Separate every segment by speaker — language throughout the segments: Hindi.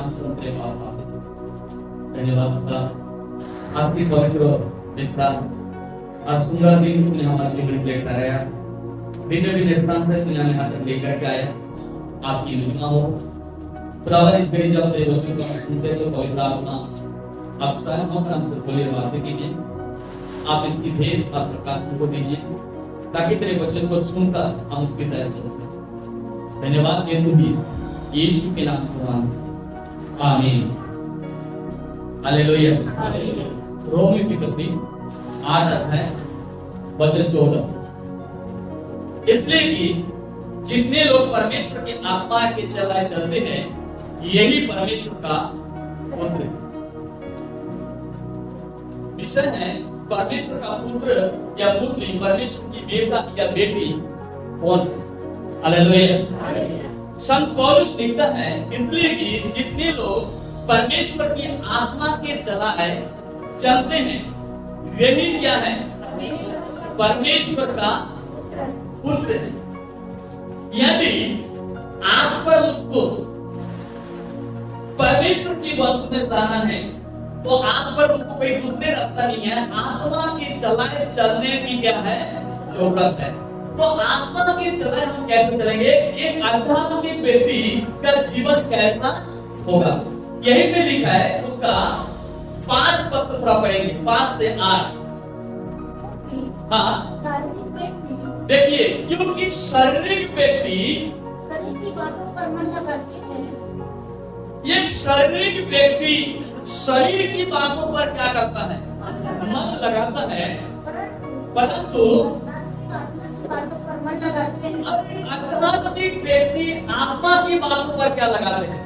Speaker 1: नाम से तेरे पास आते हैं। धन्यवाद खुदा, आज की पवित्र विस्तार, आज सुंदर दिन तूने हमारे लिए प्लेट कराया, भिन्न स्थान से तूने हमें यहाँ तक लेकर के आया। आपकी महिमा हो खुदावन। इस घड़ी जब तेरे वचन को हम सुनते हैं तो पवित्र आत्मा आप स्वयं होकर हमसे बोले बातें कीजिए, आप इसकी भेद और प्रकाश को दीजिए ताकि तेरे वचन को सुनकर हम उसकी तरह चल सकें। धन्यवाद देते हुए यीशु के नाम से आमीन। हालेलुया। रोमी की पत्री 8 अध्याय वचन 14। इसलिए कि जितने लोग परमेश्वर के आत्मा के चलाए चलते हैं यही परमेश्वर का पुत्र है। विषय है परमेश्वर का पुत्र या पुत्री, परमेश्वर की बेटा या बेटी कौन? हालेलुया। संत पौलुस लिखता है इसलिए कि जितने लोग परमेश्वर की आत्मा के चलाए चलते हैं वही क्या है? परमेश्वर का पुत्र है। यदि आप पर उसको परमेश्वर की वश में जाना है तो आप पर उसको कोई दूसरे रास्ता नहीं है, आत्मा के चलाए चलने की क्या है? जरूरत है। तो आत्मा के चलाए हम कैसे चलेंगे? एक आध्यात्मिक व्यक्ति का जीवन कैसा होगा? यही पे लिखा है उसका 5 पद थोड़ा पढ़ेंगे, 5 से 8। हाँ देखिए, क्योंकि शारीरिक व्यक्ति
Speaker 2: शरीर की बातों पर मन लगाते हैं।
Speaker 1: एक शारीरिक व्यक्ति शरीर की बातों पर क्या करता है? मन लगाता है, परंतु
Speaker 2: बातों पर मन लगाते हैं।
Speaker 1: आध्यात्मिक व्यक्ति आत्मा की बातों पर क्या लगाते हैं?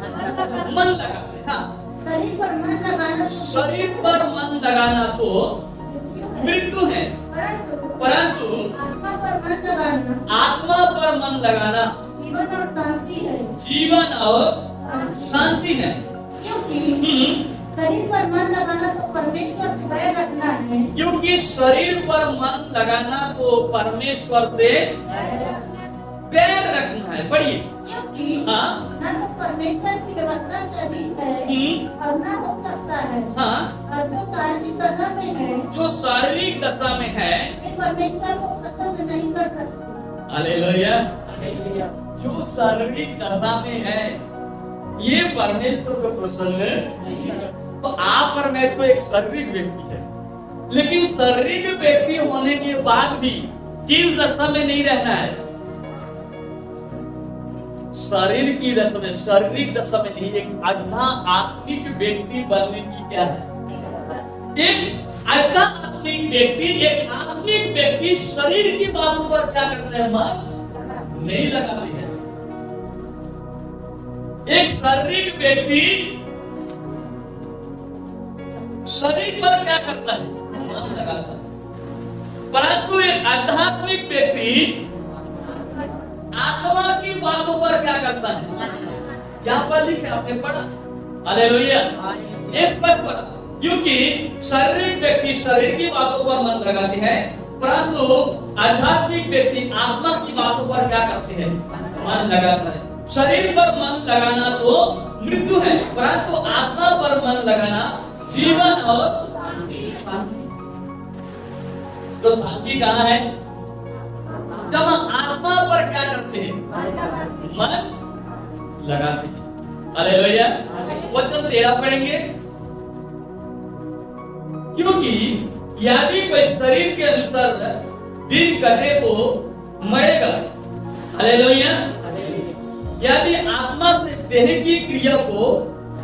Speaker 1: मन लगाते हैं। हाँ,
Speaker 2: शरीर पर मन लगाना,
Speaker 1: शरीर पर मन लगाना तो मृत्यु है, परंतु
Speaker 2: आत्मा पर मन लगाना,
Speaker 1: आत्मा पर मन लगाना
Speaker 2: जीवन और शांति है।
Speaker 1: जीवन और शांति है।
Speaker 2: क्योंकि शरीर पर मन लगाना तो परमेश्वर से बैर रखना है।
Speaker 1: क्योंकि शरीर पर मन लगाना तो परमेश्वर से बैर रखना है। पढ़िए।
Speaker 2: क्योंकि
Speaker 1: हाँ,
Speaker 2: न तो परमेश्वर की व्यवस्था के अधीन है और न हो सकता है।
Speaker 1: हाँ,
Speaker 2: और जो शारीरिक दशा में है,
Speaker 1: जो शारीरिक दशा में है
Speaker 2: वे परमेश्वर को पसंद नहीं कर सकते।
Speaker 1: हालेलुया। जो शारीरिक दशा में है ये परमेश्वर को प्रसन्न नहीं है। तो आप और मैं तो एक शारीरिक व्यक्ति है, लेकिन शारीरिक व्यक्ति होने के बाद भी किस दशा में नहीं रहना है? शरीर की दशा में, शारीरिक दशा में नहीं, एक आध्यात्मिक व्यक्ति बनने की क्या है? एक आध्यात्मिक व्यक्ति, एक आत्मिक व्यक्ति शरीर की बातों पर क्या करते हैं? मन नहीं लगाते हैं। एक शारीरिक व्यक्ति शरीर पर क्या करता है? मन लगाता है, परंतु एक आध्यात्मिक व्यक्ति आत्मा की बातों पर क्या करता है? यहाँ पर लिखा आपने पढ़ा। हालेलुया। इस पर पढ़ा, क्योंकि शारीरिक व्यक्ति शरीर की बातों पर मन लगाते हैं, परंतु आध्यात्मिक व्यक्ति आत्मा की बातों पर क्या करते हैं? मन लगाता है। शरीर पर मन लगाना तो मृत्यु है, परंतु आत्मा पर मन लगाना जीवन और शांति। तो शांति कहाँ है? जब हम आत्मा पर क्या करते हैं? मन लगाते हैं। हालेलुया। वचन 13 पढ़ेंगे। क्योंकि यदि कोई शरीर के अनुसार दिन करे तो मरेगा। हालेलुया। यदि आत्मा से देह की क्रिया को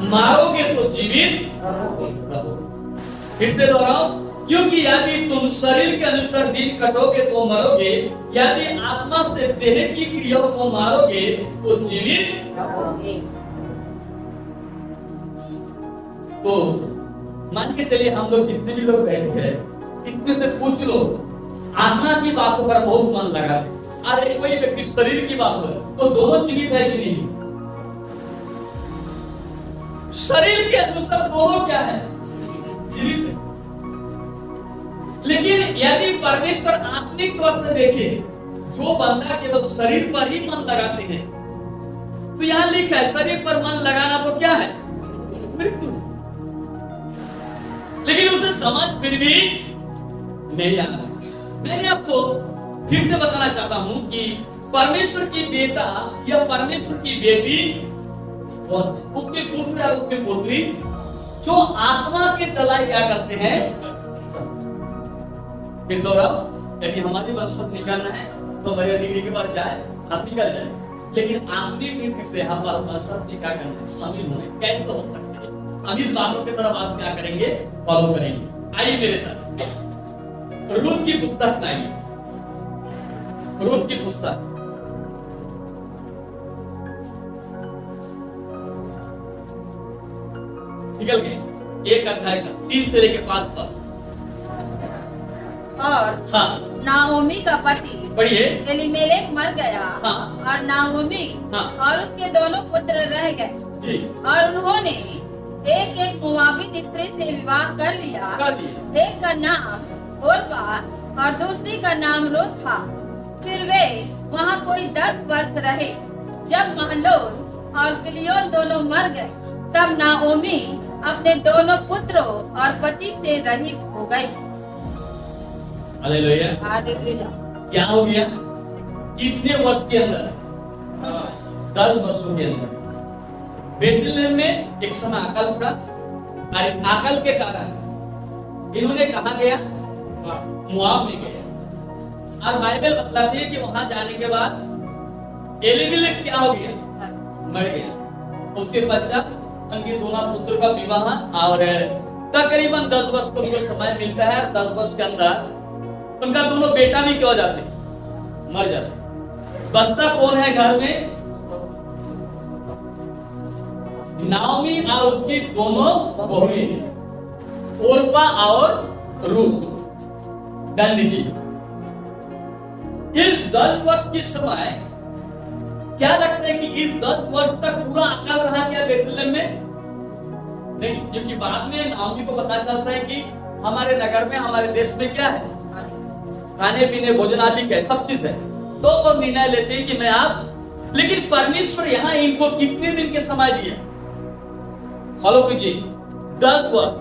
Speaker 1: मारोगे तो जीवित रहोगे। फिर से दोहराओ, क्योंकि यदि तुम शरीर के अनुसार दिन कटोगे तो मरोगे, यदि आत्मा से देह की क्रिया को मारोगे तो जीवित रहोगे। तो मान के चलिए हम लोग जितने भी लोग बैठे हैं इसमें से पूछ लो, आत्मा की बातों पर बहुत मन लगा है और एक कोई व्यक्ति शरीर की बात है, तो दोनों जीवित है कि नहीं? शरीर के अनुसार दोनों क्या है? जीवित है। लेकिन यदि परमेश्वर आत्मिक तौर से देखे, जो बंदा केवल शरीर पर ही मन लगाते हैं, तो यहाँ लिखा है शरीर पर मन लगाना तो क्या है? मृत्यु। लेकिन उसे समझ फिर भी नहीं आ रहा। मैंने आपको फिर से बताना चाहता हूं कि परमेश्वर की बेटा या परमेश्वर की बेटी और उसके पुत्र या उसके पुत्री जो आत्मा के चलाए क्या करते हैं, फिर दोहराओ, यदि हमारी वंशज निकालना है तो भैया दीदी के पास जाए, आप निकल जाए, लेकिन आत्मिक रीति से हमारा वंशज में क्या करना है, शामिल होने कैसे हो सकते हैं? हम इस बातों की तरफ आज क्या करेंगे, फॉलो करेंगे। आइए मेरे साथ रूत की पुस्तक में आइए, रूत की पुस्तक निकल गए 1 अध्याय का 3 से लेके 5 तक।
Speaker 3: और
Speaker 1: हाँ
Speaker 3: नाओमी का पति
Speaker 1: पढ़िए।
Speaker 3: एलीमेलेक मर गया।
Speaker 1: हाँ।
Speaker 3: और नाओमी
Speaker 1: हाँ।
Speaker 3: और उसके दोनों पुत्र रह गए।
Speaker 1: जी
Speaker 3: और उन्होंने एक एक मोआबी स्त्री से विवाह कर लिया।
Speaker 1: कर लिए।
Speaker 3: एक का नाम ओरपा और दूसरी का नाम रूत था। फिर वे वहाँ कोई 10 वर्ष रहे। जब महलोन और किलियोन दोनों मर गए, तब नाओमी अपने दोनों पुत्रों और पति से रहित हो गई।
Speaker 1: हालेलुया।
Speaker 3: हालेलुया।
Speaker 1: क्या हो गया? कितने वर्ष के अंदर? 10 वर्षों के अंदर बेथलेहम में एक समय अकाल पड़ा और इस अकाल के कारण इन्होंने कहा गया, मोआब में गया। और बाइबल बताती है कि वहां जाने के बाद एलीमेलेक क्या हो गया, मर गया। उसके पश्चात उनके दोनों पुत्र का विवाह और तकरीबन 10 वर्ष को उनको समय मिलता है। 10 वर्ष के अंदर उनका दोनों बेटा भी क्या हो जाते, मर जाते। बचता कौन है घर में? नाओमी और उसकी दोनों बहुएं, ओरपा और रूत। ध्यान दीजिए, इस 10 वर्ष के समय क्या लगता है कि इस 10 वर्ष तक पूरा अकाल रहा क्या बेथलेहम में? नहीं, क्योंकि बाद में नाओमी को पता चलता है कि हमारे नगर में, हमारे देश में क्या है, खाने पीने भोजनालय है, सब चीज है। तो वो निर्णय लेते हैं कि मैं आप, लेकिन परमेश्वर यहाँ इनको कितने दिन के समय दिए? फॉलो कीजिए, 10 वर्ष।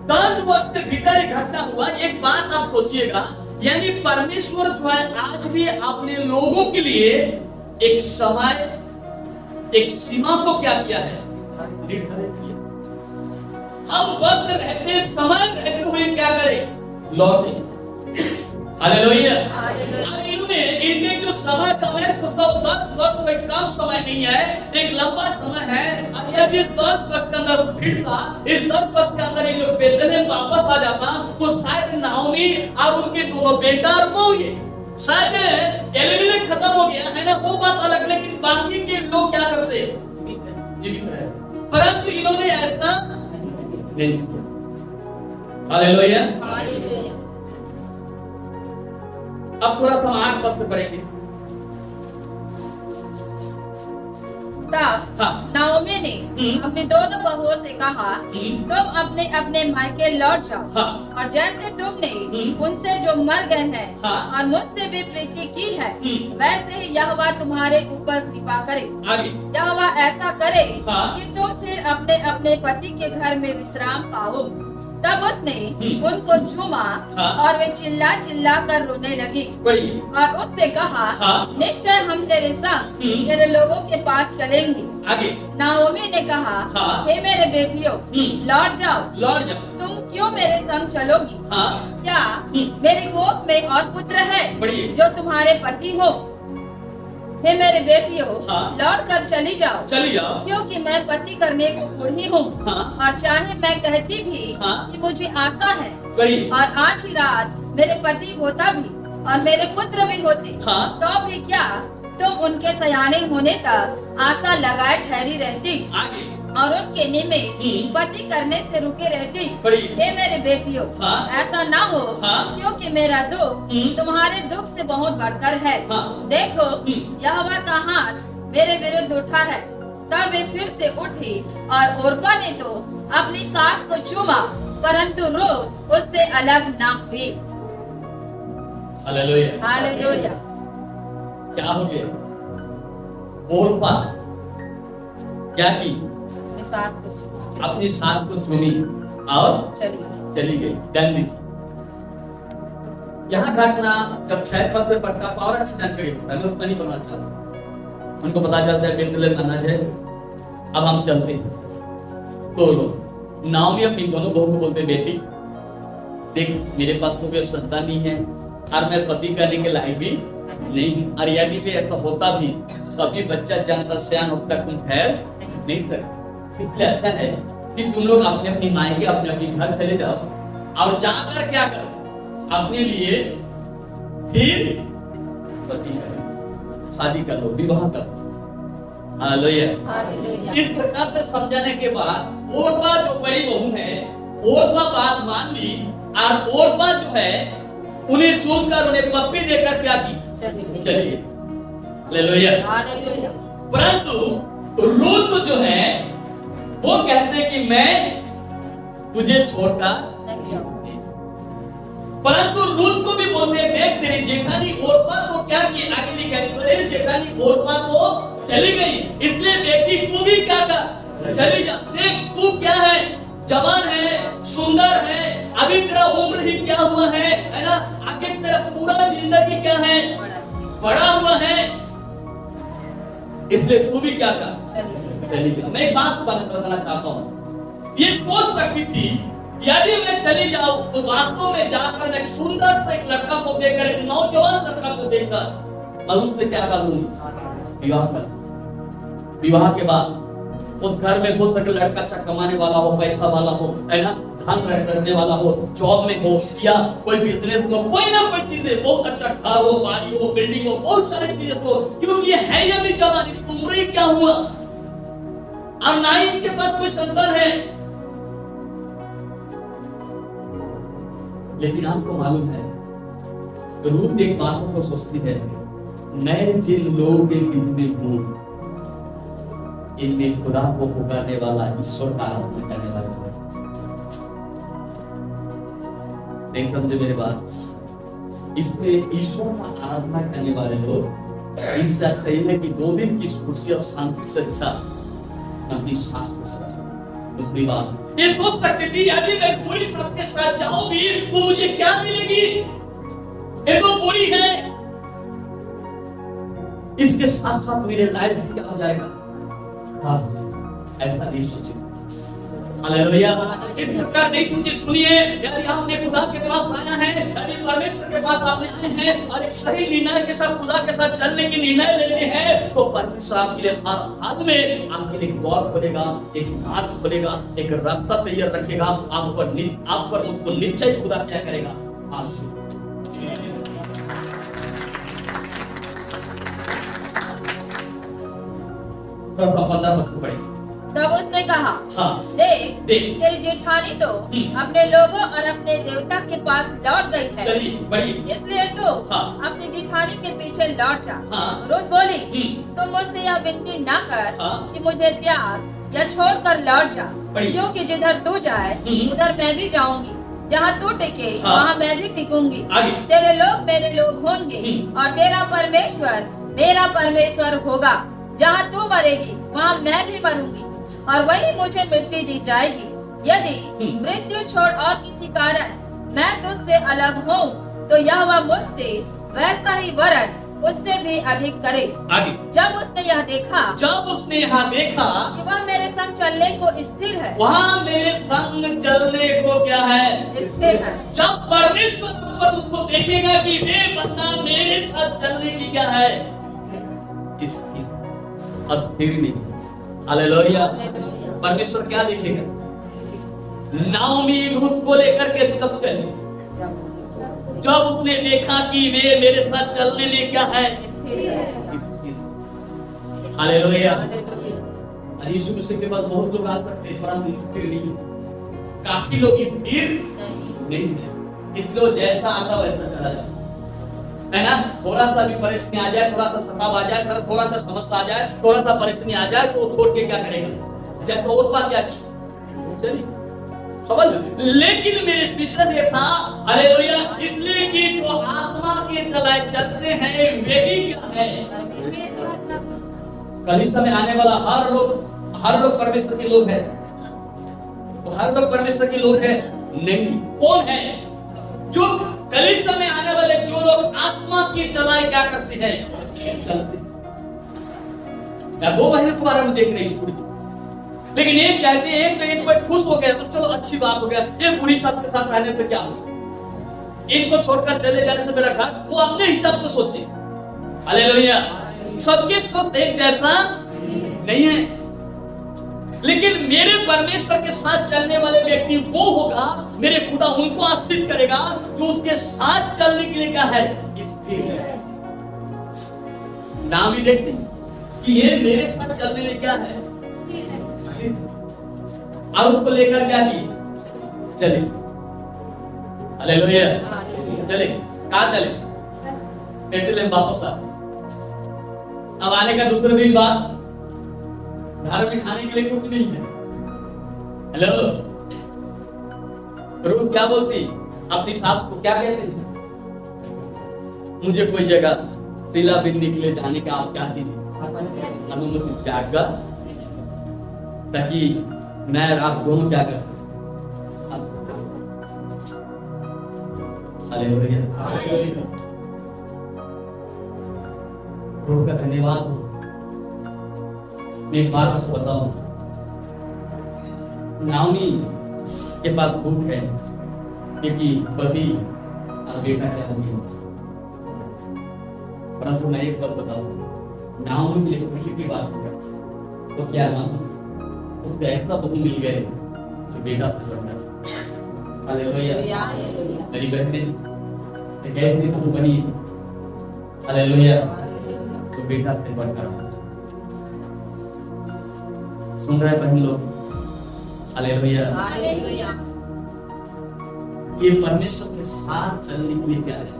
Speaker 1: 10 वर्ष के भीतर एक घटना हुआ। एक बात आप सोचिएगा, यानी परमेश्वर जो है आज भी अपने लोगों के लिए एक समय, एक सीमा को क्या किया है, निर्धारित किया। हम वक्त रहते, समय रहते हुए क्या करें, लौटे। हालेलुया। और इन्होंने इनके जो समय का है, 10 वर्ष में कम समय नहीं है, एक लंबा समय है। और यदि इस 10 वर्ष के अंदर फिर था, इस 10 वर्ष के अंदर इन लोग बेथलेहम वापस आ जाता, तो शायद नाओमी और उनके दोनों बेटा और बहू, ये शायद एलीमेलेक खत्म हो गया है ना, वो बात अलग, लेकिन बाकी के लोग क्या करते, जीवित रहे। परंतु इन्होंने ऐसा नहीं किया। हालेलुया।
Speaker 3: हालेलुया।
Speaker 1: अब थोड़ा सा 8 पद से पढ़ेंगे।
Speaker 3: तब
Speaker 1: हाँ।
Speaker 3: नाओमी ने अपनी दोनों बहुओं से कहा, तुम अपने अपने मायके लौट जाओ।
Speaker 1: हाँ।
Speaker 3: और जैसे तुमने उनसे जो मर गए हैं
Speaker 1: हाँ।
Speaker 3: और मुझसे भी प्रीति की है,
Speaker 1: वैसे
Speaker 3: ही यहोवा तुम्हारे ऊपर कृपा करे।
Speaker 1: आगे
Speaker 3: यहोवा ऐसा करे
Speaker 1: हाँ।
Speaker 3: कि तुम फिर अपने अपने पति के घर में विश्राम पाओ। तब उसने उनको चूमा
Speaker 1: हाँ।
Speaker 3: और वे चिल्ला चिल्ला कर रोने लगी।
Speaker 1: पढ़िए।
Speaker 3: और उससे कहा,
Speaker 1: हाँ।
Speaker 3: निश्चय हम तेरे संग तेरे लोगों के पास चलेंगे।
Speaker 1: आगे
Speaker 3: नाओमी ने कहा,
Speaker 1: हाँ।
Speaker 3: हे मेरे बेटियों, लौट जाओ।
Speaker 1: लौट जाओ।
Speaker 3: तुम क्यों मेरे संग चलोगी?
Speaker 1: हाँ।
Speaker 3: क्या मेरे गोद में और पुत्र है
Speaker 1: पढ़िए।
Speaker 3: जो तुम्हारे पति हो? हे मेरे बेटियों,
Speaker 1: हाँ।
Speaker 3: लौट कर चली जाओ,
Speaker 1: चली जाओ।
Speaker 3: क्योंकि मैं पति करने को बूढ़ी हूँ।
Speaker 1: हाँ।
Speaker 3: और चाहे मैं कहती भी
Speaker 1: हाँ।
Speaker 3: कि मुझे आशा है,
Speaker 1: पढ़िए।
Speaker 3: और आज ही रात मेरे पति होता भी और मेरे पुत्र भी होते,
Speaker 1: हाँ।
Speaker 3: तो भी क्या तुम उनके सयाने होने तक आशा लगाए ठहरी रहती
Speaker 1: आगे
Speaker 3: और उनके निमित्त पति करने से रुके रहती?
Speaker 1: पढ़िए।
Speaker 3: हे मेरे बेटियों,
Speaker 1: हाँ।
Speaker 3: ऐसा ना हो,
Speaker 1: हाँ।
Speaker 3: क्योंकि मेरा दुख तुम्हारे दुख से बहुत बढ़कर है।
Speaker 1: हाँ।
Speaker 3: देखो, यहोवा का हाथ मेरे विरुद्ध उठा है। तब वे फिर से उठी और ओरपा ने तो अपनी सास को चूमा, परंतु रूत उससे अलग ना हुई।
Speaker 1: हालेलुया।
Speaker 3: हालेलुया।
Speaker 1: क्या हो गया? ओरपा क्या की?
Speaker 3: अपनी सास को
Speaker 1: अपनी सास को चुनी और चली गई। ध्यान दीजिए, यहाँ घटना जब 6 से पढ़ता तो और अच्छी जानकारी होता है, मैं उतना नहीं पढ़ना चाहता। उनको पता चलता है बेतलेहम अनाज है, अब हम चलते हैं। तो नाओमी अपनी दोनों बहू को बोलते, बेटी देख मेरे पास तो कोई संतान नहीं है और मैं पति करने के लायक भी नहीं, और यदि भी ऐसा होता भी तो अभी बच्चा जानकर सयान होता तुम ठहर नहीं सकते। इसलिए अच्छा है कि तुम लोग अपने अपनी मायके अपने अपने घर चले जाओ और जाकर क्या करो, अपने लिए फिर पति करो, शादी कर लो, विवाह कर लो। हालेलुया। इस प्रकार से समझाने के बाद ओरपा जो बड़ी बहू है, ओरपा बात मान ली और ओरपा जो है उन्हें चुनकर उन्हें पप्पी देकर क्या की, चलिए। हालेलुया। परंतु रूत जो है वो कहते हैं कि मैं तुझे छोड़कर, परंतु रूत को भी बोलते हैं देख तेरी जेठानी ओरपा तो क्या की, आगे लिखा है जेठानी ओरपा तो चली गई, इसलिए बेटी तू भी क्या कर, चली जा। देख तू क्या है, जवान है, सुंदर है, अभी तेरा उम्र ही क्या हुआ है ना, आगे तेरा पूरा जिंदगी क्या है, बड़ा हुआ है, इसलिए तू भी क्या कर, चली जा। मैं एक बात बताना चाहता हूँ, ये सोच सकती थी यदि मैं चली जाऊं तो वास्तव में जाकर एक सुंदर सा एक लड़का को देखकर, एक नौजवान लड़का को देखकर मैं उससे क्या करूंगी, विवाह कर। विवाह के बाद उस घर में हो सके लड़का अच्छा कमाने वाला हो, पैसा वाला हो, है ना, धन रखने वाला हो, जॉब में हो या कोई बिजनेस में, कोई ना कोई चीजें, बहुत अच्छा घर हो, बाड़ी हो, बिल्डिंग हो, बहुत सारी चीजें हो, क्योंकि ये है ये भी जवान, इसको उम्र ही क्या हुआ और ना ही इनके पास कोई संतान है। लेकिन आपको मालूम है रूत एक बातों को सोचती है, मैं जिन लोगों के बीच में हूं इनमें खुदा को पुकारने वाला ईश्वर का आराधना करने वाला है। नहीं समझे मेरी बात? इसमें ईश्वर का आराधना करने वाले लोग इससे अच्छा है कि 2 दिन की खुशी और शांति से अच्छा अपनी सास के साथ। दूसरी बात ये सोच सकती थी यदि मैं पूरी सास के साथ जाऊं भी तो मुझे क्या मिलेगी, ये तो बुरी है, इसके साथ साथ मेरे लाइफ में क्या हो जाएगा। हाँ, ऐसा नहीं सोचे। हालेलुया। इस प्रकार नहीं सोचे। सुनिए, यदि आपने खुदा के पास आया है, यदि परमेश्वर के पास आपने आए हैं और एक सही निर्णय के साथ खुदा के साथ चलने की निर्णय लेते हैं तो परमेश्वर आपके लिए हर हाल में आपके लिए द्वार खोलेगा, एक मार्ग खोलेगा, एक रास्ता तैयार रखेगा, आप पर उसको निश्चय खुदा क्या करेगा, आशीष। थोड़ा सा 15 वर्ष पढ़ेंगे।
Speaker 3: तब उसने कहा,
Speaker 1: हाँ,
Speaker 3: देख तेरी जेठानी तो अपने लोगों और अपने देवता के पास लौट गई है,
Speaker 1: चलिए बढ़िए,
Speaker 3: इसलिए तो
Speaker 1: हाँ,
Speaker 3: अपनी जेठानी के पीछे लौट जा।
Speaker 1: हाँ,
Speaker 3: रूत बोली, तुम मुझसे यह विनती ना कर
Speaker 1: हाँ,
Speaker 3: कि मुझे त्याग या छोड़कर लौट जा, क्योंकि जिधर तू जाए उधर मैं भी जाऊंगी, जहाँ तू टिके
Speaker 1: हाँ,
Speaker 3: वहाँ मैं भी टिकूंगी।
Speaker 1: आगे।
Speaker 3: तेरे लोग मेरे लोग होंगे और तेरा परमेश्वर मेरा परमेश्वर होगा। जहाँ तू मरेगी वहाँ मैं भी मरूंगी और वही मुझे मिट्टी दी जाएगी। यदि मृत्यु छोड़ और किसी कारण मैं तुझसे अलग हूँ तो यहोवा मुझसे वैसा ही वरन उससे भी अधिक करे।
Speaker 1: आगे।
Speaker 3: जब उसने यह देखा
Speaker 1: कि
Speaker 3: वह मेरे संग चलने को स्थिर है,
Speaker 1: वहाँ मेरे संग चलने को क्या है,
Speaker 3: स्थिर है।
Speaker 1: जब परमेश्वर पर उसको देखेगा कि वे बंदा मेरे साथ चलने की क्या है, स्थिर, अस्थिर नहीं। हालेलुया। परमेश्वर क्या देखेगा, नाओमी रूत को लेकर के तब चली जब उसने देखा कि वे मेरे साथ चलने में क्या है, हालेलुया। यीशु मसीह के पास बहुत लोग आ सकते हैं परंतु स्थिर नहीं, काफी लोग स्थिर नहीं है, इसलिए जैसा आता वैसा चला जाता है ना। थोड़ा सा भी परेशानी आ जाए, थोड़ा सा सताव आ जाए, थोड़ा सा समस्या आ जाए, थोड़ा सा परेशानी आ जाए तो छोड़ के क्या करेगा, जैसे और बात क्या की, चलिए समझ। लेकिन मेरे स्पेशल ये था, हालेलुया, इसलिए कि जो आत्मा के चलाए चलते हैं वे भी क्या है, कल समय आने वाला हर लोग परमेश्वर के लोग हैं। हर लोग परमेश्वर के लोग हैं? नहीं। कौन है? जो कलीसिया में आने वाले जो लोग आत्मा की चलाई क्या करते हैं? चलते। या दो बहनों के बारे में देख रहे हैं, लेकिन एक कहती है, एक पर खुश हो गया तो चलो अच्छी बात हो गया, ये बुरी सास के साथ रहने से क्या होगा, इनको छोड़कर चले जाने से मेरा घर, वो अपने हिसाब से सोचे। हालेलुया। सबके सोच एक जैसा नहीं है, लेकिन मेरे परमेश्वर के साथ चलने वाले व्यक्ति वो होगा, मेरे खुदा उनको आश्रित करेगा जो उसके साथ चलने के लिए क्या है? स्थिर है। नाम ही देखते हैं कि ये मेरे साथ चलने में क्या है? और उसको लेकर क्या किए? चले। हालेलुया। चले। कहाँ चले? बेथलेहम वापस आ। अब आने का दूसरे दिन बाद घर में खाने के लिए कुछ नहीं है। हेलो, रूथ क्या बोलती अपनी सास को? क्या कहते हैं? मुझे कोई जगह सिला बिनने के लिए जाने का आप क्या दीजिए अनुमति त्यागा, ताकि मैं और आप दोनों क्या कर सकते। हालेलुया। प्रभु का धन्यवाद हो। मैं एक बात आपको बताऊं, नाओमी के पास भूख है क्योंकि पति और बेटा के आदमी है, परंतु मैं एक बात बताऊं, नाओमी के लिए खुशी की बात है तो क्या मानो उसको ऐसा बहू मिल गए जो बेटा से बढ़कर। हालेलुया। मेरी बहनें एक ऐसी बहू बनी, हालेलुया, जो बेटा से बढ़कर। सुन रहे बहन लोग? हालेलुया। ये परमेश्वर के साथ चलने के लिए क्या है?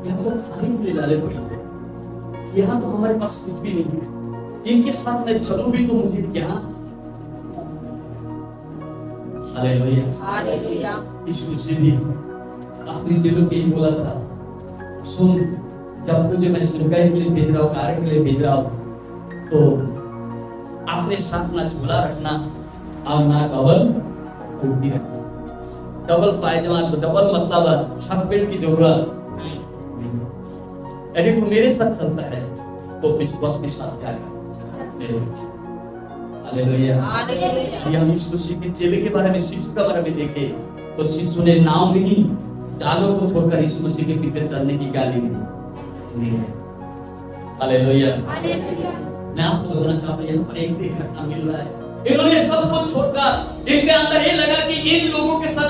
Speaker 1: यहाँ तो सारी ले डाले पड़ी है, यहाँ तो हमारे पास कुछ भी नहीं है, इनके साथ मैं चलूं भी तो मुझे क्या? हालेलुया। यीशु मसीह ने अपनी चेलों के लिए बोला था, सुन, जब तुझे मैं सेवकाई के लिए भेज रहा हूँ, कार्य के लिए भेज रहा हूँ, तो अपने साथ ना झोला रखना और ना डबल टोपी रखना। डबल पायजामा, डबल मतलब शर्ट पैंट की जरूरत नहीं। यदि तू मेरे साथ चलता है तो विश्वास के साथ क्या कर? हालेलुया। हम यीशु मसीह के चेले के बारे में, शिशु के बारे में देखे तो शिशु ने नाव नहीं, जालों को छोड़कर यीशु मसीह के पीछे चलने की गाली नहीं है। हालेलुया। मैं आपको बताना चाहता हूँ, यहाँ पर ऐसे घटना मिल रहा है, इन्होंने सब कुछ छोड़कर, इनके अंदर ये लगा कि इन लोगों के साथ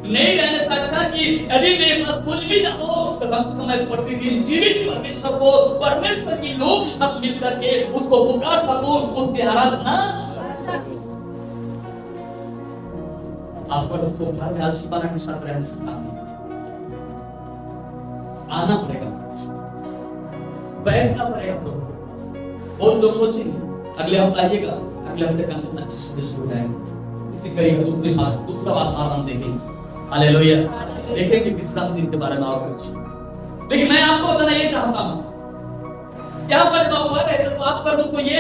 Speaker 1: नहीं रहने से अच्छा कि यदि मेरे पास कुछ भी ना हो तो कम से कम मैं प्रतिदिन जीवित परमेश्वर को, परमेश्वर की लोग सब मिल करके उसको पुकार सकूं, उसकी आराधना। आपको लोग सोचा में आलसीपना के साथ रहने से आना पड़ेगा, बैठना पड़ेगा प्रभु के पास। बहुत लोग सोचेंगे अगले हफ्ते आइएगा, अगले हफ्ते का कितना अच्छे से हो जाएगा, किसी कहेगा दूसरा बात आराम देखेंगे। हालेलुया। देखेंगे विश्राम दिन के बारे में और कुछ, लेकिन मैं आपको बताना ये चाहता हूँ, यहाँ पर बाबू आ रहे थे तो आप पर उसको ये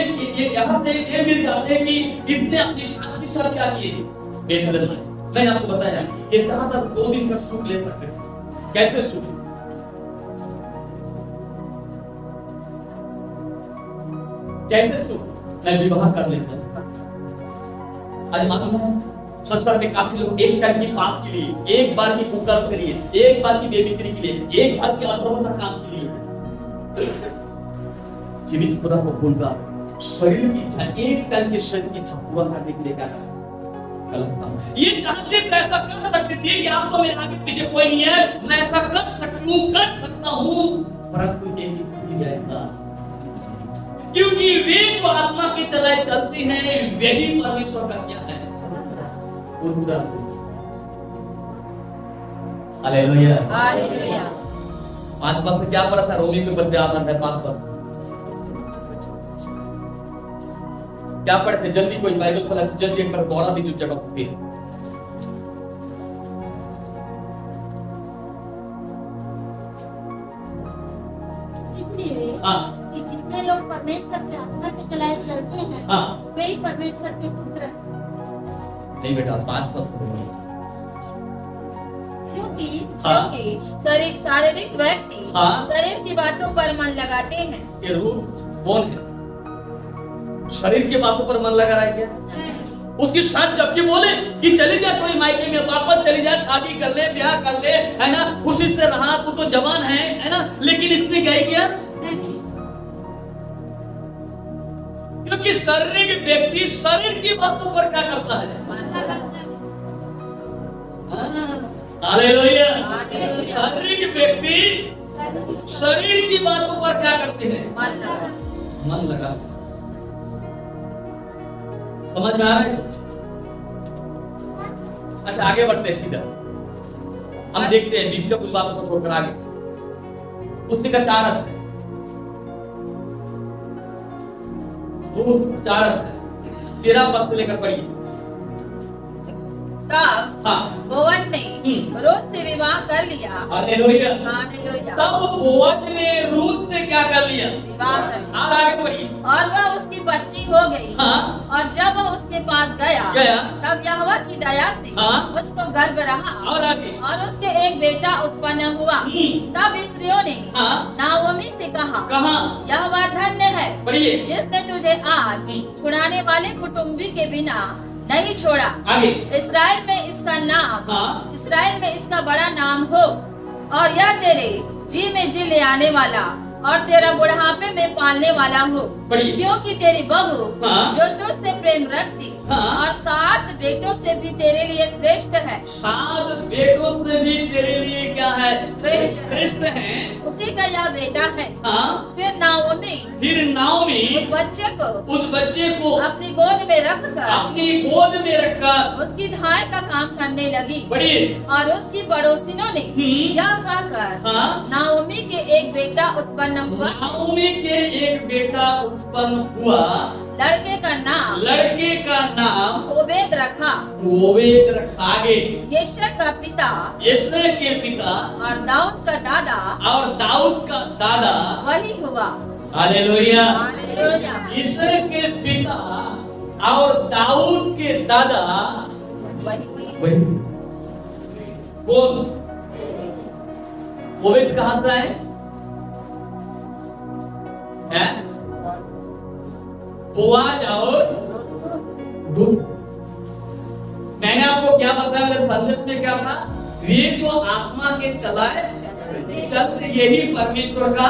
Speaker 1: यहाँ से ये मिल जाते हैं कि इसने अपनी सास के साथ क्या किए, बेथलेहम में। मैंने आपको बताया ये चाहता 2 दिन का सुख ले सकते थे। कैसे सुख? कैसे सुख? मैं विवाह कर लेता हूँ। आज मालूम है संसार में काफी लोग एक टाइम की पाप के लिए, एक बार की कुकर्म के लिए, एक बार की बेविचारी के लिए, एक बार की अधर्मता काम के लिए जीवित खुदा को भूलकर शरीर की इच्छा, एक टाइम के शरीर की इच्छा पूरा करने के लिए क्या करते? गलत काम। ये चाहते थे, ऐसा कर सकते थे कि आप तो मेरे आगे पीछे कोई नहीं है, मैं ऐसा कर सकता हूँ, परंतु ये इसलिए ऐसा क्योंकि वे जो आत्मा की चलाए चलती हैं वही परमेश्वर का क्या है? हालेलुया।
Speaker 3: हालेलुया।
Speaker 1: 5 पद से क्या पढ़ा था? रोमी के पत्र आता है 5 पद। क्या पढ़ते? जल्दी कोई बाइबल खोला, जल्दी एक बार दोहरा दीजिए जगह पे।
Speaker 2: इसलिए कि जितने लोग परमेश्वर के आत्मा के चलाए चलते हैं
Speaker 1: हाँ
Speaker 2: वे ही परमेश्वर के पुत्र हैं।
Speaker 1: नहीं बेटा 5 पद से नहीं।
Speaker 2: क्योंकि
Speaker 1: हाँ
Speaker 3: क्योंकि शारीरिक व्यक्ति
Speaker 1: हाँ।
Speaker 3: शरीर की बातों पर मन लगाते हैं।
Speaker 1: ये रूप कौन है? शरीर की बातों पर मन लगा रहा है क्या? उसकी साथ जबकि बोले कि चली जा कोई मायके में, वापस चली जा, शादी कर ले, ब्याह कर ले, है ना, खुशी से रहा, तू तो जवान है ना, लेकिन इसने क्या किया? क्योंकि शारीरिक व्यक्ति शरीर की बातों पर क्या करता है?
Speaker 3: मन लगाते हैं।
Speaker 1: हालेलुया।
Speaker 3: हालेलुया।
Speaker 1: शारीरिक व्यक्ति शरीर की बातों पर क्या करते हैं? मन लगा। समझ में आ रहा है? अच्छा आगे बढ़ते हैं सीधा। हम देखते हैं बीच का कुछ बातों को छोड़कर आगे। उसी का 4 अर्थ है। वो 4 अर्थ है। 13 पद से लेकर पढ़िए।
Speaker 3: तब
Speaker 1: हाँ
Speaker 3: बोअज ने रूथ से विवाह कर लिया।
Speaker 1: हालेलुया।
Speaker 3: हालेलुया।
Speaker 1: तब बोअज ने रूथ से क्या कर लिया?
Speaker 3: विवाह कर लिया।
Speaker 1: आगे बढ़िए।
Speaker 3: और वह उसकी पत्नी हो गई।
Speaker 1: हाँ
Speaker 3: और जब वह उसके पास गया तब यहोवा की दया से
Speaker 1: हाँ।
Speaker 3: उसको गर्भ रहा
Speaker 1: और आगे।
Speaker 3: और उसके एक बेटा उत्पन्न हुआ। तब स्त्रियों ने
Speaker 1: हाँ।
Speaker 3: नाओमी से कहा, यहोवा धन्य है
Speaker 1: पढ़िए।
Speaker 3: जिसने तुझे आज छुड़ाने वाले कुटुंबी के बिना नहीं छोड़ा।
Speaker 1: आगे।
Speaker 3: इस्राएल में इसका नाम
Speaker 1: हाँ।
Speaker 3: इस्राएल में इसका बड़ा नाम हो, और यह तेरे जी में जी ले आने वाला और तेरा बुढ़ापे में पालने वाला हो।
Speaker 1: बढ़िए।
Speaker 3: क्योंकि तेरी बहू
Speaker 1: हाँ।
Speaker 3: जो तुझसे प्रेम रखती
Speaker 1: हाँ।
Speaker 3: और 7 बेटों से भी तेरे लिए श्रेष्ठ है।
Speaker 1: 7 बेटों से भी तेरे लिए क्या है?
Speaker 3: श्रेष्ठ
Speaker 1: है।
Speaker 3: उसी का यह बेटा है।
Speaker 1: हाँ।
Speaker 3: फिर नाओमी उस बच्चे को अपनी गोद में रखकर उसकी धाय का काम करने लगी। और उसकी पड़ोसिनों ने यह कहकर नाओमी के एक बेटा उत्पन्न हुआ। लड़के का नाम ओबेद रखा।
Speaker 1: आगे।
Speaker 3: यिशै का पिता और दाऊद का दादा वही हुआ।
Speaker 1: हालेलुया।
Speaker 3: हालेलुया।
Speaker 1: यिशै के पिता और दाऊद के दादा वही। कौन? ओबेद कहां से है? बोआज और रूथ। मैंने आपको क्या बताया मेरे संदेश में क्या था? वे जो आत्मा के चलाए चलते यही परमेश्वर का।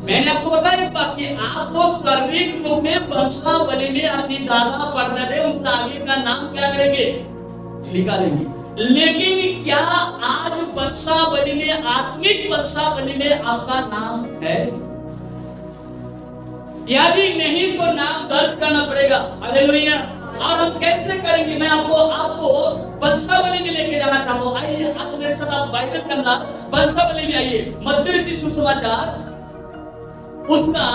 Speaker 1: मैंने आपको बताया एक बात कि आपको शारीरिक रूप में वंशावली में अपनी दादा परदादे उनसे आगे का नाम क्या करेंगे? निकालेंगे। लेकिन क्या आज वंशावली में, आत्मिक वंशावली में आपका नाम है? यदि नहीं तो नाम दर्ज करना पड़ेगा। हालेलुया। और हम कैसे करेंगे? मैं आपको वंशावली में लेके जाना चाहता हूँ। आइए आप मेरे साथ, आप बाइबल के अंदर वंशावली में आइए। मत्ती रचित सुसमाचार उसका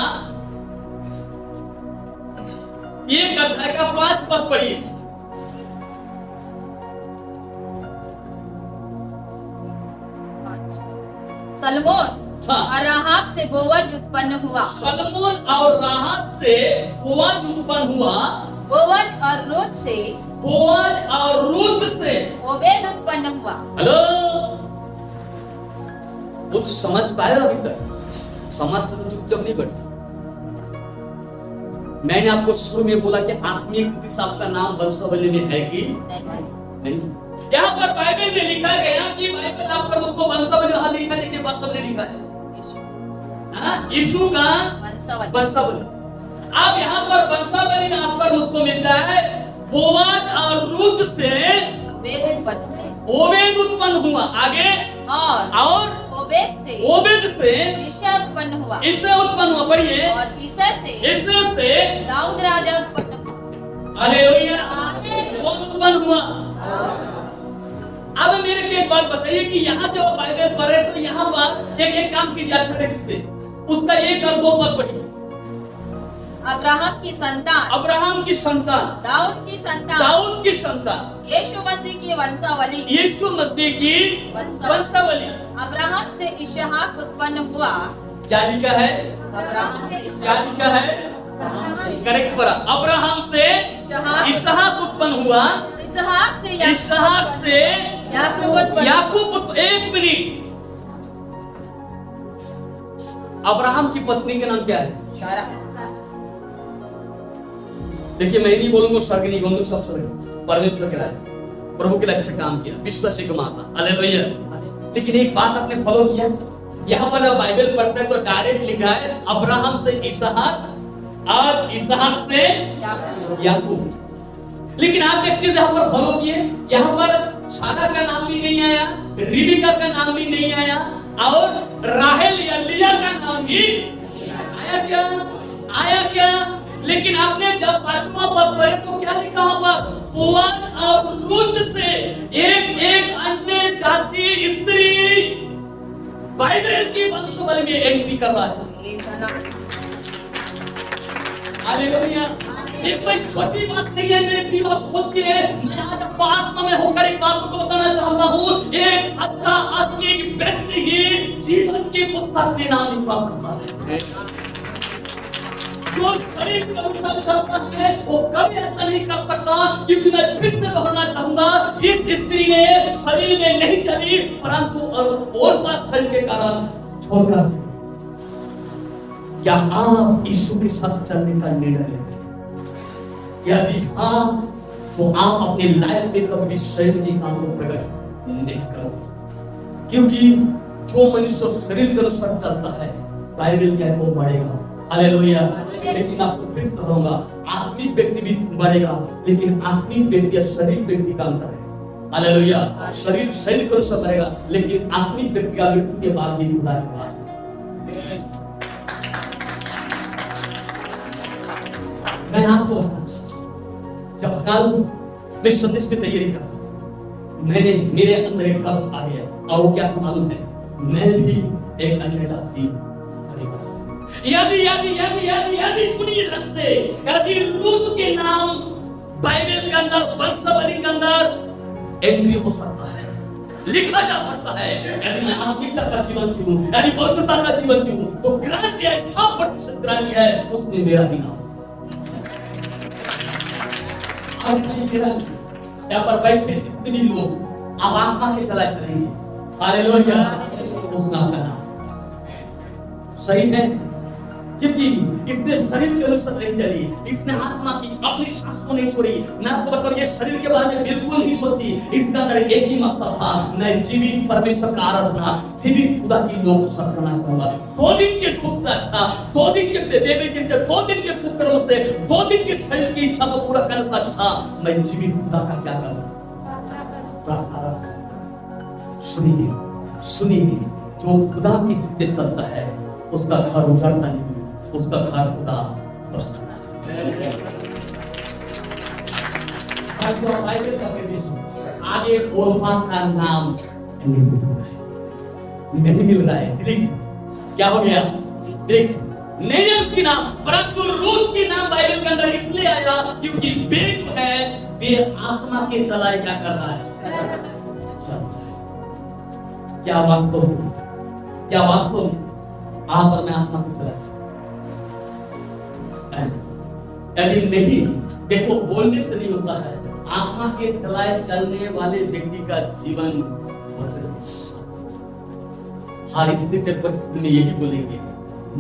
Speaker 1: 1 अध्याय का 5 पद पढ़िए।
Speaker 3: सलमोन और राहाब से बोअज उत्पन्न हुआ।
Speaker 1: सलमोन और राहाब से बोअज उत्पन्न हुआ।
Speaker 3: बोअज और रूथ से ओबेद उत्पन्न हुआ।
Speaker 1: हेलो, कुछ समझ पाए अभी तक? समझ तो चुपचाप नहीं बैठे। मैंने आपको शुरू में बोला कि आत्मिक दिशा का नाम वंशावली में है कि नहीं? यहाँ पर बाइबल में लिखा गया कि बाइबल आप पर उसको वंशावली, वहां लिखा, देखिए वंशावली लिखा है यीशु का वंशावली। अब यहाँ पर वंशावली में आप पर उसको मिलता है बोआज और रूथ से ओबेद उत्पन्न हुआ। आगे। और ओबेद से
Speaker 3: यिशै उत्पन्न हुआ।
Speaker 1: पढ़िए।
Speaker 3: और यिशै से दाऊद राजा उत्पन्न हुआ।
Speaker 1: हालेलुया। वो उत्पन्न हुआ। अब मेरे को एक बात बताइए कि यहाँ जब बाइबल पढ़े तो यहाँ पर एक काम कीजिए अच्छा तरीके से, उसका 1 और 2 पद पढ़िए।
Speaker 3: अब्राहम की संतान, दाऊद की संतान, यीशु मसीह की वंशावली। अब्राहम से इसहाक उत्पन्न हुआ।
Speaker 1: क्या लिखा है?
Speaker 3: अब्राहम से
Speaker 1: क्या लिखा है? करेक्ट पढ़ा, अब्राहम से इसहाक उत्पन्न हुआ,
Speaker 3: इसहाक से
Speaker 1: याकूब। एक मिनट, अब्राहम की पत्नी का नाम क्या है? सारा। देखिए मैं नहीं बोलूंगा स्वर्ग नहीं बोलूंगा, सब स्वर्ग परमेश्वर के राज, प्रभु के लिए अच्छा काम किया, विश्वासी को माता, हालेलुया। लेकिन एक बात आपने फॉलो किया, यहाँ पर जब बाइबल पढ़ते हैं तो डायरेक्ट लिखा है अब्राहम से इसहाक और इसहाक से याकूब। लेकिन आप देखते हैं यहाँ पर फॉलो किए, यहाँ पर सारा का नाम भी नहीं आया, रिबिका का नाम भी नहीं आया, और राहेल या लिया का नाम भी आया क्या? लेकिन आपने जब पांचवा पद पढ़े तो क्या लिखा वहां पर? बोअज और रूथ से एक अन्य जाति स्त्री बाइबल की वंशावली में एंट्री कर रहा है। हालेलुया। ये कोई छोटी बात नहीं है मेरे प्रिय, आप सोचिए, मैं आज आत्मा में होकर एक बात को बताना चाहता हूँ, एक अच्छा आत्मिक व्यक्ति ही जीवन की पुस्तक में नाम लिखवा सकता है। जो शरीर के अनुसार चलता है वो कभी ऐसा नहीं कर सकता, क्योंकि मैं फिर से दोहराना चाहूंगा, इस स्त्री ने शरीर में नहीं चली, परंतु और बात शरीर के कारण छोड़कर चली। क्या आप यीशु के साथ चलने का निर्णय लेते हैं? यदि हाँ, तो आप अपने लाइफ में कभी शरीर के काम को प्रकट नहीं करोगे, क्योंकि जो मनुष्य शरीर के अनुसार चलता है, बाइबल कहता है वो बढ़ेगा। हालेलुया। लेकिन आपसे फिर से कहूंगा, आत्मिक व्यक्ति भी बढ़ेगा, लेकिन आत्मिक व्यक्ति और शरीर व्यक्ति का अंतर है। हालेलुया। शरीर के अनुसार रहेगा, लेकिन आत्मिक व्यक्ति का मृत्यु के बाद भी खुदा के पास। मैं आपको जब कल मैं संदेश की तैयारी कर मेरे अंदर एक कल आ गया, और वो क्या मालूम है? मैं भी एक अन्य जाति यदि सुनिए ध्यान से, यदि रूथ के नाम बाइबल के अंदर वंशावली के अंदर एंट्री हो सकता है, लिखा जा सकता है, यदि मैं आत्मिकता का जीवन जीऊं, यदि पवित्रता का जीवन जीऊं, तो ग्रांट है, 100% ग्रांट है, उसमें मेरा भी नाम। यहाँ पर बैठे जितने भी लोग अब आत्मा के चला चलेंगे, हालेलुया, उस नाम का नाम सही है, क्योंकि इसने शरीर के अनुसार नहीं चली, इसने आत्मा की अपनी सांस को नहीं छोड़ी। मैं आपको बताऊं, ये शरीर के बारे में बिल्कुल नहीं सोची, इसका अंदर एक ही मकसद था, मैं जीवित परमेश्वर का आराधना, जीवित खुदा की लोग सब करना चाहूंगा। 2 दिन के सुख से अच्छा, 2 दिन के बेबी जिनसे 2 दिन के कुकर्म से 2 दिन के शरीर की इच्छा को पूरा करने से अच्छा मैं जीवित खुदा का क्या करूं? प्रार्थना। सुनिए, जो खुदा की चीजें चलता है उसका घर उजाड़ता नहीं, उसका घर खुदा बसता है। आगे ओल्पा का नाम नहीं मिल रहा है, डिलीट। क्या हो गया? डिलीट नहीं है उसकी नाम, परंतु रूथ की नाम बाइबल के अंदर इसलिए आया क्योंकि वे जो है वे आत्मा के चलाए क्या कर रहा है? क्या वास्तव में आप और मैं आत्मा को चला सकते? यदि नहीं, देखो बोलने से नहीं होता है, आत्मा के चलाए चलने वाले व्यक्ति का जीवन हर स्थिति परिस्थिति में यही बोलेंगे,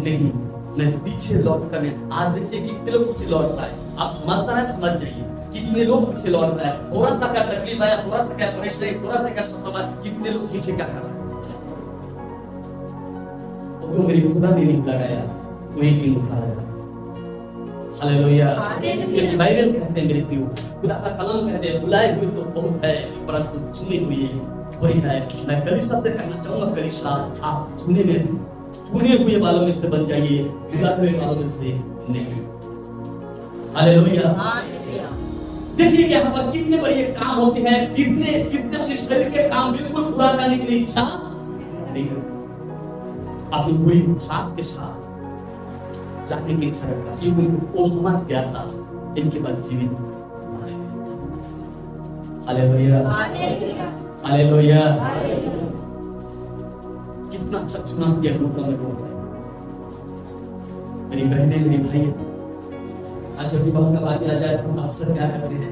Speaker 1: नहीं मैं पीछे लौट कर। आज देखिए कितने लोग पीछे लौट रहा है, आप समझता है समझ जाइए, कितने लोग पीछे लौट रहा है, थोड़ा सा क्या तकलीफ आया, थोड़ा सा क्या परेशानी, थोड़ा सा क्या समस्या, कितने लोग पीछे क्या कर रहे हैं। तो मेरी खुदा ने नहीं लगाया, तो एक भी उठा रहा है। हालेलुया। क्योंकि बाइबल कहते हैं मेरे प्रियो, खुदा का कलाम कहते हैं बुलाए हुए तो बहुत है, परंतु चुने हुए वही है। मैं कलीसिया से कहना चाहूंगा, कलीसिया आप चुने हुए वालों में से बन जाइए, बुलाए हुए वालों में से नहीं। हालेलुया। देखिए कि यहाँ पर कितने बड़े काम होते हैं, इसने अपने शरीर के काम बिल्कुल पूरा करने की इच्छा नहीं है, अपनी पूरी सांस के साथ जाने की इच्छा रखता, क्योंकि वो समझ गया था इनके बाद जीवित। Hallelujah, hallelujah. कितना अच्छा चुनाव किया ग्रुप में, मेरी बहनें, मेरी भाई, आज जब विवाह का बात आ जाए तो हम अक्सर क्या करते हैं,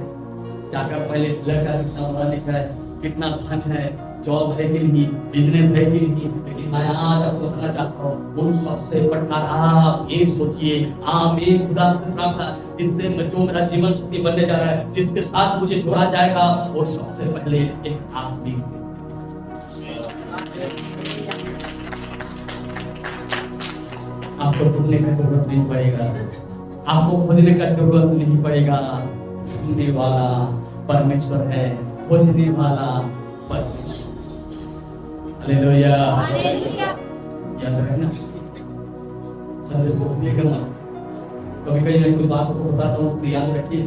Speaker 1: जाकर पहले लड़का कितना पढ़ा लिखा है, कितना धन है, जॉब है कि नहीं, बिजनेस है कि नहीं। लेकिन मैं आज आपको बताना चाहता हूँ, उन सबसे बढ़कर आप ये सोचिए, आप एक खुदा से प्रार्थना जिससे जो मेरा जीवन साथी बनने जा रहा है, जिसके साथ मुझे जोड़ा जाएगा, वो सबसे पहले एक आदमी है। आपको ढूंढने का जरूरत नहीं पड़ेगा, आपको खोजने का जरूरत नहीं पड़ेगा। ढूंढने वाला परमेश्वर है, खोजने वाला परमेश्वर। हालेलुया, याद रखना, संदेश को भूलिएगा मत। कभी मैं कोई बात को बताता हूँ, उसको याद रखिए।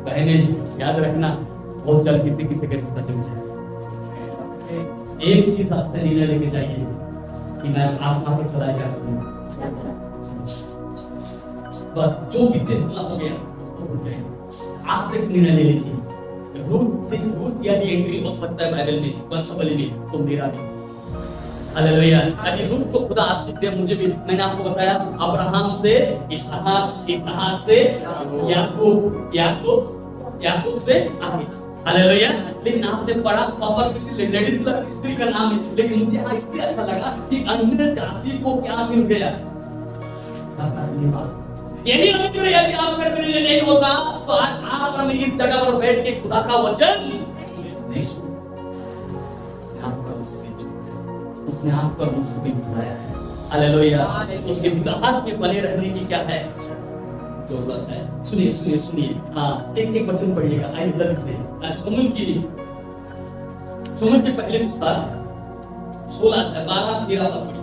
Speaker 1: बहने याद रखना, बहुत जल्द किसी किसी का रिश्ता जम जाए। एक चीज आज से निर्णय लेके जाइए कि मैं आत्मा पर चला क्या करूँ। बस जो भी देखना हो गया उसको भूल जाइए। आज से निर्णय ले लीजिए। रूट यदि एंट्री हो सकता है बाइबल में, वंशावली में, तो मेरा भी। हालेलुया। यदि रूट को खुदा आशीष दे, मुझे भी, मैंने आपको बताया अब्राहम से इसहाक, इसहाक से याकूब, याकूब से आगे। हालेलुया। लेकिन आपने पढ़ा पापा किसी लेडीज स्त्री का नाम है, लेकिन मुझे यहाँ इसलिए अच्छा लगा कि अन्य जाति को क्या मिल गया। यही अमित्र यदि आप मेरे लिए नहीं होता तो आज आप हम इस जगह पर बैठ के खुदा का वचन नहीं सुनते। उसने आपको मुसीबत बनाया है। हालेलुया। उसके विधान में बने रहने की क्या है जरूरत है। सुनिए सुनिए सुनिए, हाँ एक एक वचन पढ़िएगा। आइए जल्दी से शमूएल के पहले पुस्तक 16 12 13 पढ़िए।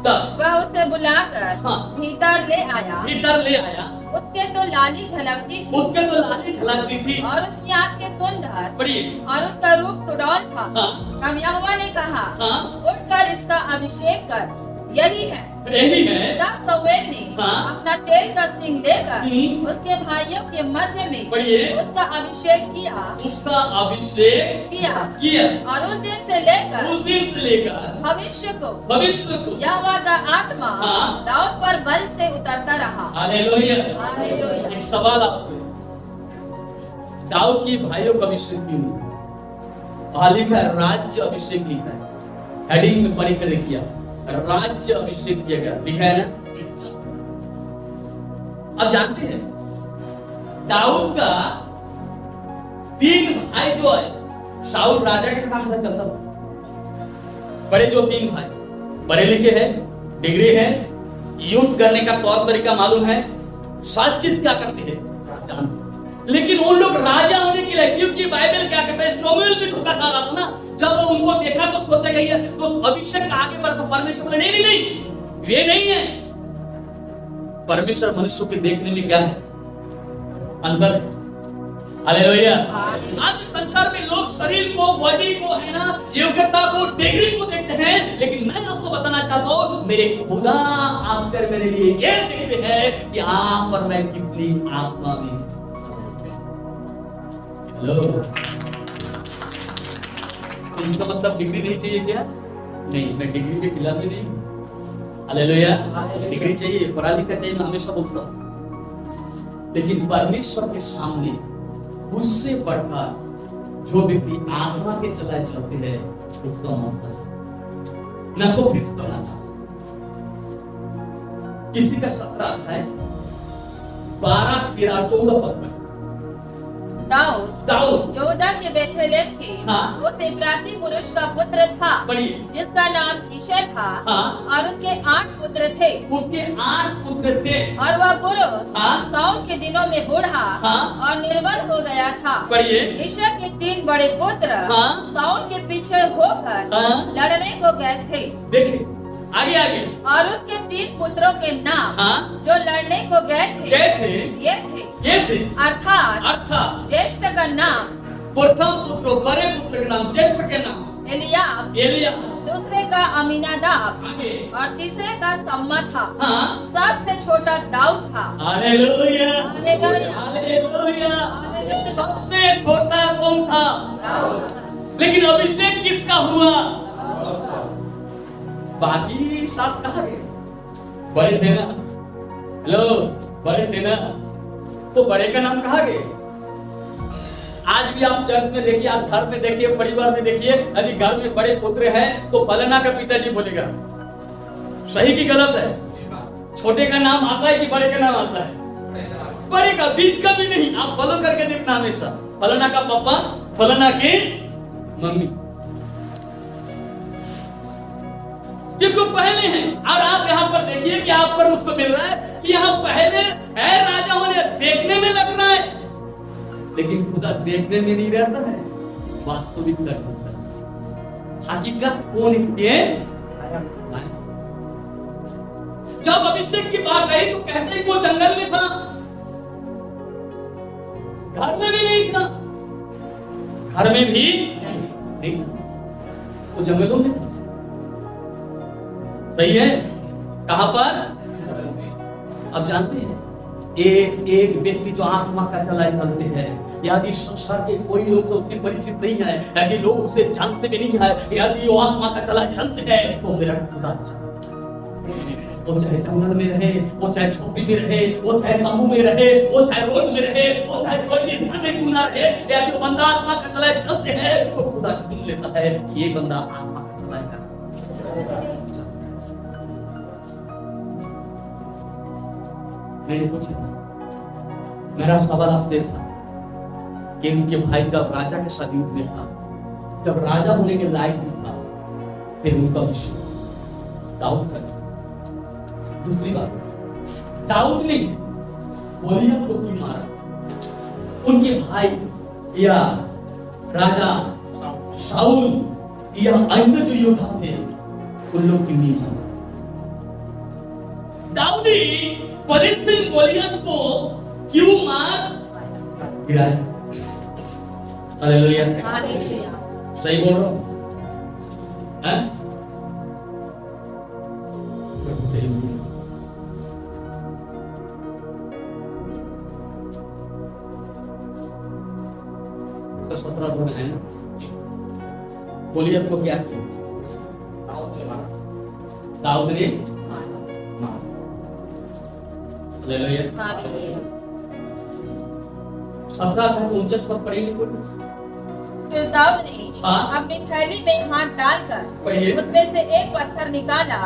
Speaker 3: तब वह उसे बुलाकर
Speaker 1: हाँ।
Speaker 3: भीतर ले आया। उसके तो लाली झलकती थी और उसकी आंखें सुंदर और उसका रूप सुडौल था।
Speaker 1: हाँ।
Speaker 3: तब यहोवा ने कहा,
Speaker 1: हाँ।
Speaker 3: उठकर इसका अभिषेक कर, यही है। तब शमूएल ने
Speaker 1: हाँ।
Speaker 3: अपना तेल का सिंग लेकर उसके भाइयों के मध्य में उसका अभिषेक किया और उस दिन से लेकर भविष्य को यहोवा का आत्मा
Speaker 1: हाँ।
Speaker 3: दाऊद पर बल से उतरता रहा।
Speaker 1: हालेलुया।
Speaker 3: हालेलुया।
Speaker 1: एक सवाल आपसे, दाऊद की भाइयों का अभिषेक क्यों? लिखा है राज्य अभिषेक, लिखा है हेडिंग में पढ़ कर किया, राज्य अभिषेक किया गया, लिखा है ना। अब जानते हैं दाऊद का 3 भाई जो है, शाऊल राजा के नाम से चलता था। बड़े जो 3 भाई पढ़े लिखे हैं, डिग्री है, युद्ध करने का तौर तरीका मालूम है, सब चीज क्या करते हैं जानते। लेकिन उन लोग राजा होने के लिए, क्योंकि बाइबल क्या कहता है, शमूएल भी धोखा खा रहा था ना। जब वो उनको देखा तो सोचा गया तो अभिषेक आगे बढ़ा, तो परमेश्वर बोले नहीं, ये नहीं है। परमेश्वर मनुष्य के देखने में क्या है, अंदर। हालेलुया। आज संसार में लोग शरीर को, बॉडी को, है ना, योग्यता को, डिग्री को देखते हैं, लेकिन मैं आपको बताना चाहता हूँ मेरे खुदा आकर मेरे लिए ये देखते हैं कि यहाँ पर मैं कितनी आत्मा में। हेलो, इसका मतलब डिग्री नहीं चाहिए क्या? नहीं, मैं डिग्री के खिलाफ भी नहीं। हालेलुया। डिग्री चाहिए, पढ़ा लिखा चाहिए, मैं हमेशा बोलता हूँ। लेकिन परमेश्वर के सामने उससे बढ़कर जो व्यक्ति आत्मा के चलते हैं उसका मौका न को फिक्स करना चाहता। इसी का 17 अध्याय 12 13 14 पद में
Speaker 3: दाऊद यहूदा के बेथलेम के
Speaker 1: हाँ।
Speaker 3: उस इब्राती पुरुष का पुत्र था जिसका नाम ईशै था।
Speaker 1: हाँ।
Speaker 3: और उसके 8 पुत्र थे। और वह पुरुष
Speaker 1: हाँ।
Speaker 3: साउल के दिनों में बूढ़ा
Speaker 1: हाँ।
Speaker 3: और निर्बल हो गया था। ईशै के 3 बड़े पुत्र
Speaker 1: हाँ।
Speaker 3: साउल के पीछे होकर
Speaker 1: हाँ।
Speaker 3: लड़ने को गए थे।
Speaker 1: देखिए आगे
Speaker 3: और उसके 3 पुत्रों के नाम
Speaker 1: हाँ। जो
Speaker 3: लड़ने को गए थे ये थे अर्थात ज्येष्ठ का नाम,
Speaker 1: प्रथम पुत्र, बड़े पुत्र के नाम, ज्येष्ठ के नाम
Speaker 3: एलियाब, दूसरे का अमीनादाब और तीसरे का सम्मा था।
Speaker 1: हाँ।
Speaker 3: सबसे छोटा दाऊद था।
Speaker 1: हालेलुया।
Speaker 3: हालेलुया।
Speaker 1: सबसे छोटा कौन था?
Speaker 3: दाऊद।
Speaker 1: लेकिन अभिषेक किसका हुआ? बाकी साथ कहाँ गए? बड़े थे ना, हेलो बड़े थे ना, तो बड़े का नाम कहाँ गए? आज भी आप चर्च में देखिए, आप घर में देखिए, परिवार में देखिए, यदि घर में बड़े पुत्र हैं तो फलाना का पिताजी बोलेगा। सही की गलत है? छोटे का नाम आता है कि बड़े का नाम आता है? बड़े का, बीच का भी नहीं। आप फॉलो करके देखना हमेशा, फलाना का पापा, फलाना की मम्मी, क्योंकि पहले हैं। और आप यहाँ पर देखिए कि आप पर उसको मिल रहा है कि यहाँ पहले है राजा होने, देखने में लगना है, लेकिन खुदा देखने में नहीं रहता है, वास्तविक लगता है। हकीकत कौन इसके? जब अभिषेक की बात आई तो कहते हैं वो जंगल में था, घर में भी नहीं था, घर में भी नहीं था, वो जंगलों में था। सही है? कहां पर? अब जानते हैं एक व्यक्ति जो आत्मा का चलाए चलते हैं, यदि संसार के कोई लोग तो उसके परिचित नहीं है, यदि लोग उसे जानते भी नहीं है, यदि वो आत्मा का चलाए चलते हैं, तो मेरा खुदा वो चाहे जंगल में रहे, वो चाहे झोपड़ी में रहे, वो चाहे तंबू में रहे, वो चाहे रोड में रहे, वो चाहे कोई भी स्थान में क्यों ना रहे, यदि वो बंदा आत्मा का चलाए चलते हैं तो खुदा चुन लेता है कि ये बंदा आत्मा का चलाएगा। मैंने पूछा, मेरा सवाल आपसे था कि उनके भाई जब राजा के सदयुग में था, जब राजा होने के लायक नहीं था, फिर उनका विषय दाऊद का। दूसरी बात, दाऊद ने गोलियत को क्यों मारा? उनके भाई या राजा शाऊल या अन्य जो योद्धा थे उन लोग क्यों नहीं मारा? दाऊद ने फिलिस्तीन गोलियत को क्यों मार गिराया? हालेलुया। सही बोल रहा हूं? उसका 17 धोना है ना। गोलियत को क्या किया? दाऊद ने मारा। हालेलुया। 17-49 पद पढ़ेंगे कोई?
Speaker 3: फिर दाऊद ने अपनी थैली में हाथ डालकर उसमें से एक पत्थर निकाला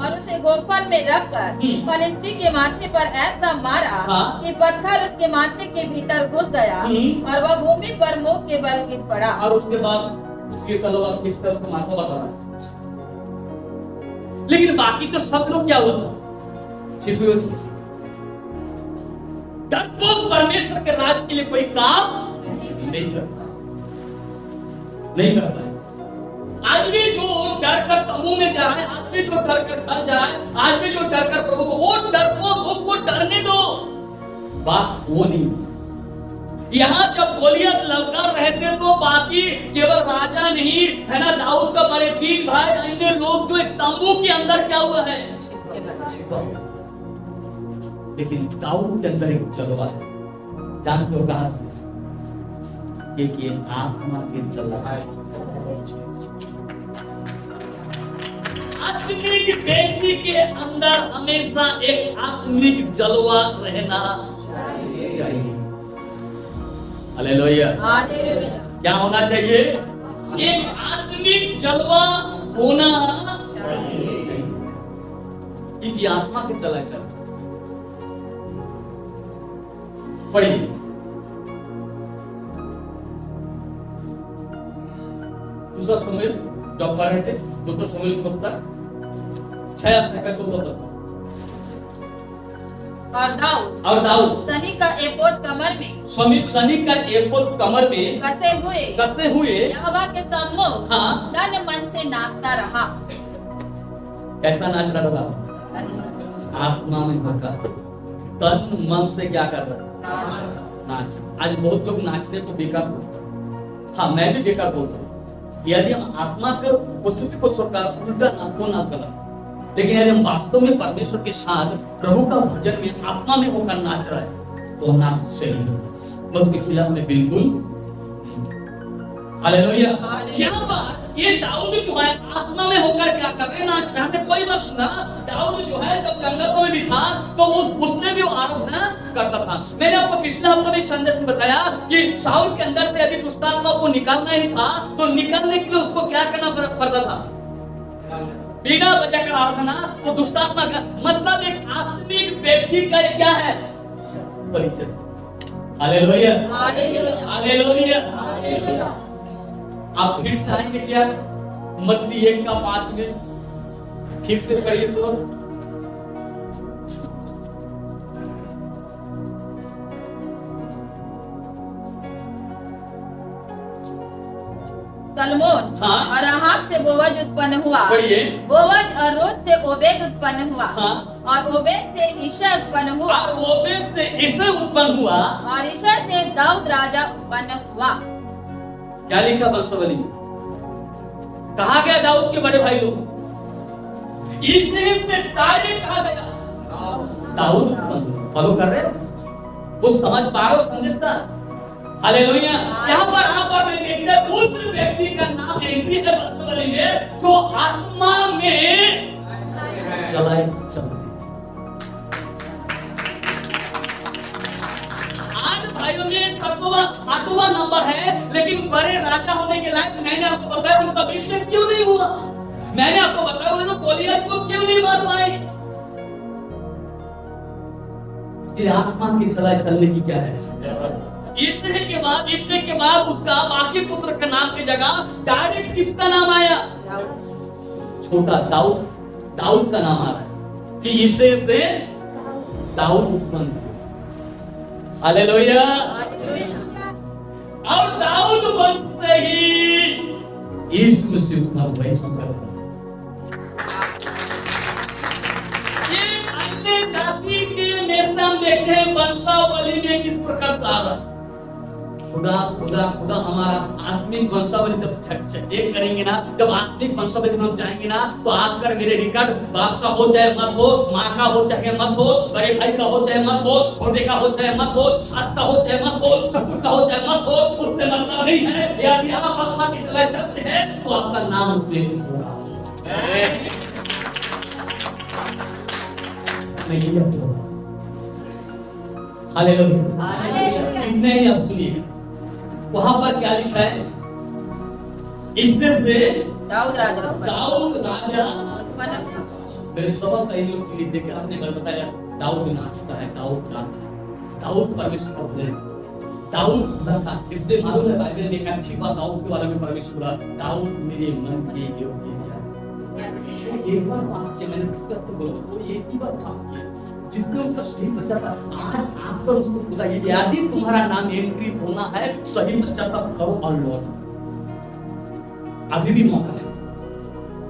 Speaker 3: और उसे गोफन में रखकर फिलिस्ती के माथे पर ऐसा मारा कि पत्थर उसके माथे के भीतर घुस गया और वह भूमि पर मुंह के बल गिर पड़ा।
Speaker 1: और उसके बाद उसकी तलवार खींचकर उसका माथा बताया। लेकिन बाकी तो सब लोग क्या हुआ था? छिपी हुई थी। डरपोक परमेश्वर के राज के लिए कोई काम नहीं करता, नहीं करता है। आज भी जो डर कर तंबू में जाए, आज भी जो डर कर घर जाए, आज भी जो डर कर प्रभु को, वो डरपोक, उसको डरने दो, बात वो नहीं। यहाँ जब गोलियत ललकार रहे थे तो बाकी केवल राजा नहीं है ना, दाऊद का बड़े 3 भाई, अन्य लोग जो एक तंबू के अंदर क्या हुआ है, लेकिन दाऊद के अंदर एक जलवा है। जानते हो कहां से? ये आत्मा के जलवा है। आत्मिक व्यक्ति के अंदर हमेशा एक आत्मिक जलवा रहना चाहिए। हालेलुया। क्या होना चाहिए? एक आत्मिक जलवा होना चाहिए। ये आत्मा के चला चल पढ़िए। दूसरा शमूएल जब पढ़ रहे थे, दूसरा शमूएल की पुस्तक 6 अध्याय का 14 पद। और दाऊद
Speaker 3: सनी का एपोद कमर में,
Speaker 1: सनी का एपोद कमर में कसे हुए
Speaker 3: यहोवा के सम्मुख तन मन से नाचता रहा।
Speaker 1: कैसा नाच रहा था? आत्मा में होकर तन मन से क्या कर रहा? नाच। आज बहुत लोग नाचने को बेकार सोचते हैं। हाँ, मैं भी बेकार बोलता हूँ। यदि हम आत्मा को उपस्थिति को छोड़कर उल्टा नाचो ना गलत, लेकिन यदि हम वास्तव में परमेश्वर के साथ प्रभु का भजन में आत्मा में होकर नाच रहा है तो नाच सही है, उसके खिलाफ में बिल्कुल। हालेलुया। यहाँ पर ये दाऊद जो है आत्मा में होकर क्या कर रहे हैं ना, हमने कोई बात सुना, दाऊद जो है जब जंगलों में भी था तो उसने भी आराधना करता था। मैंने आपको पिछले हफ्ते भी संदेश में बताया कि शाऊल के अंदर से यदि दुष्ट आत्मा को निकालना ही था तो निकालने के लिए उसको क्या करना पड़ता था, बिना वजह का आराधना। तो दुष्ट आत्मा का मतलब एक आत्मिक व्यक्ति का क्या है, परिचय। Hallelujah hallelujah. आप फिर से आएंगे क्या, मत्ती 1:5 में फिर से पढ़िए तो।
Speaker 3: सलमोन
Speaker 1: हाँ।
Speaker 3: और राहाब से बोवज उत्पन्न हुआ,
Speaker 1: पढ़िए।
Speaker 3: बोवज और रूत से ओबेद उत्पन्न हुआ,
Speaker 1: हाँ।
Speaker 3: और ओबेद से ईशा उत्पन्न हुआ,
Speaker 1: और ओबेद से ईशा उत्पन्न हुआ,
Speaker 3: और ईशा से दाऊद राजा उत्पन्न हुआ।
Speaker 1: क्या लिखा वंशावली में, कहा गया दाऊद के बड़े भाई लोग, ईशा से डायरेक्ट कहा गया दाऊद उत्पन्न। फॉलो कर रहे हो, कुछ समझ पा रहे हो संदेश का। हालेलुया। यहाँ पर मैं देखते हैं उस व्यक्ति का नाम एंट्री है वंशावली में जो आत्मा में चलाए चलते। आज भाइयों में 7वां नंबर है, लेकिन बड़े राजा होने के लायक मैंने आपको बताया उनका अभिषेक क्यों नहीं हुआ, मैंने आपको बताया उन्होंने गोलियत को क्यों नहीं मार पाए। इसकी आत्मा की चलाए चलने की क्या है। ईश्वर के बाद उसका बाकी पुत्र का नाम की जगह डायरेक्ट किसका नाम आया, छोटा दाऊद का नाम आ रहा है कि ईश्वर से दाऊद उत्पन्न। हालेलुया। और दाऊद वंश से ही यीशु मसीह उत्पन्न हुआ। ये अन्य जाति के नेता हम देखते हैं वंशावली में किस प्रकार से आ रहा है। खुदा हमारा आत्मिक वंशावली जब चेक करेंगे ना, जब आत्मिक वंशावली में हम जाएंगे ना, तो आकर मेरे रिकॉर्ड बाप का हो चाहे मत हो, माँ का हो चाहे मत हो, बड़े भाई का हो चाहे मत हो, छोटे का हो चाहे मत हो, सास का हो चाहे मत हो, ससुर का हो चाहे मत हो, उससे मतलब नहीं है। यदि आप आत्मा की चलाए चलते हैं तो आपका नाम उसमें होगा। हालेलुया। इतने ही आप सुनिए, वहां पर क्या लिखा है, इससे से
Speaker 3: दाऊद राजा
Speaker 1: मेरे सवाल कई लोग के लिए थे कि आपने कल बताया दाऊद नाचता है, दाऊद गाता है, दाऊद परमेश्वर का भजन, दाऊद खुदा था। इसलिए मालूम है बाइबल में एक अच्छी बात दाऊद के बारे में परमेश्वर बोला, दाऊद मेरे मन के योग्य है। एक बार काम किया मैंने, इसका तो बोला वो एक ही बार काम किया जिसने उसका सही बच्चा था। आज आपका उसको खुदा यदि तुम्हारा नाम एंट्री होना है सही बच्चा तब करो और लौट, अभी भी मौका है।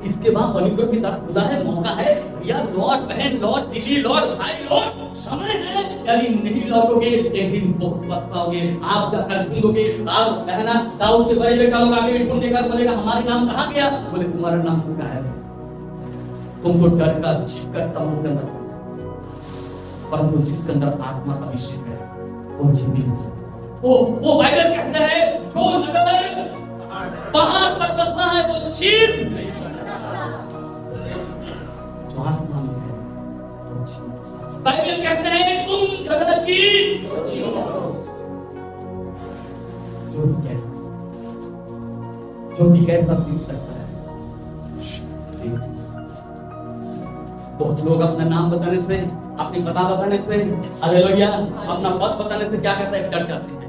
Speaker 1: इसके बाद अनुग्रह की तरफ खुदा है, मौका है या लौट, बहन लौट, दीदी लौट, भाई लौट, समय है। यदि नहीं लौटोगे एक दिन बहुत पछताओगे। आप जाकर ढूंढोगे, आप बहना दाऊद के बड़े बेटा लोग आगे भी ढूंढेगा, बोलेगा हमारे नाम कहाँ गया, बोले तुम्हारा नाम कहाँ है, तुम तो डर का छिपकर तंबू के अंदर, परंतु जिसके अंदर आत्मा का अभिषेक है वो छिपी नहीं सकता। वो बाइबल कहता है जो नगर पहाड़ पर बसता है वो छिप नहीं सकता, जो आत्मा में है वो छिप नहीं सकता। बाइबल कहता है तुम जगत की ज्योति कैसा सीख सकता है। बहुत लोग अपना नाम बताने से, अपनी पता बताने से, हालेलुया, अपना पद बताने से क्या करते हैं, डर जाते हैं।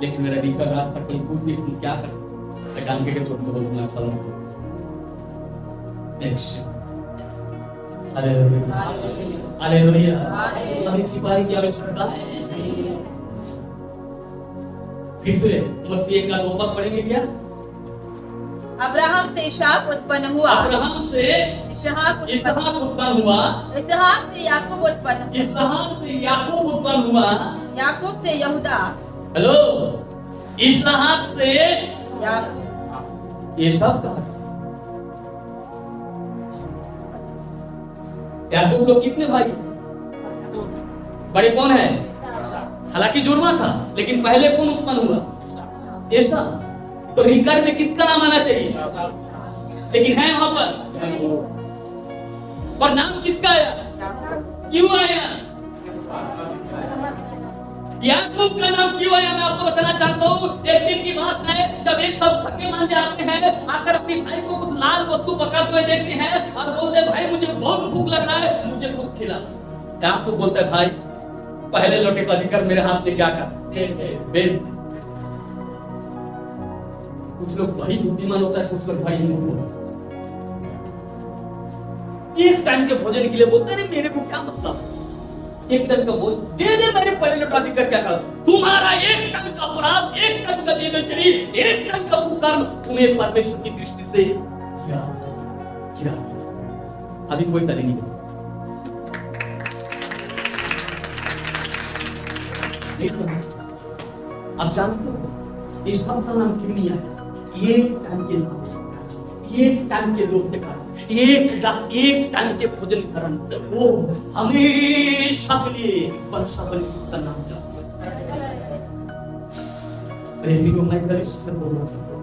Speaker 1: लेकिन मेरा रिका रास्ता कहीं पूछ नहीं, तुम क्या करते डांग के छोड़ दो, मैं फल मत नेक्स्ट। Hallelujah hallelujah. हमें छिपाने की आवश्यकता है। फिर से मत्ती 1:2 पढ़ेंगे क्या।
Speaker 3: अब्राहम से इसहाक उत्पन्न हुआ,
Speaker 1: अब्राहम से इसहाक उत्पन्न हुआ,
Speaker 3: इसहाक से याकूब उत्पन्न हुआ,
Speaker 1: इसहाक से याकूब उत्पन्न हुआ,
Speaker 3: याकूब से यहूदा,
Speaker 1: हेलो, इसहाक से
Speaker 3: याकूब।
Speaker 1: ये सब कहा याकूब लोग कितने भाई, बड़े कौन है, हालांकि जुड़वा था लेकिन पहले कौन उत्पन्न हुआ, एसा। तो रिकॉर्ड में किसका नाम आना चाहिए? लेकिन है वहां पर, और नाम किसका आया? क्यों आया? याकूब का नाम क्यों आया? मैं आपको बताना चाहता हूँ। एक दिन की बात है, जब ये सब थके मांजे आते हैं, आकर अपने भाई को कुछ लाल वस्तु पकाते हुए देखते हैं और बोलते, भाई मुझे बहुत भूख लग रहा है, मुझे कुछ खिला। याकूब बोलता है, भाई पहले लोटे को अधिकार मेरे हाथ से क्या कर, बेच। कुछ लोग भाई बुद्धिमान होता है, कुछ लोग भाई मूर्ख होता है। एक टाइम के भोजन के लिए बोलते, अरे मेरे को क्या मतलब, एक टाइम का बोल दे दे, मेरे पहले लोटा अधिकार क्या कर। तुम्हारा एक टाइम का अपराध, एक टाइम का बेचैनी, एक टाइम का कुकर्म तुम्हें परमेश्वर की दृष्टि से क्या अभी कोई तरी नहीं। आप जानते हो इस सब का नाम क्यों नहीं आया? एक टाइम के नाम, एक टाइम के लोग के कारण, एक टाइम के भोजन के कारण वो हमेशा के लिए इसका नाम जाता है। प्रेमियों, मैं दरिश से बोलना चाहता हूँ,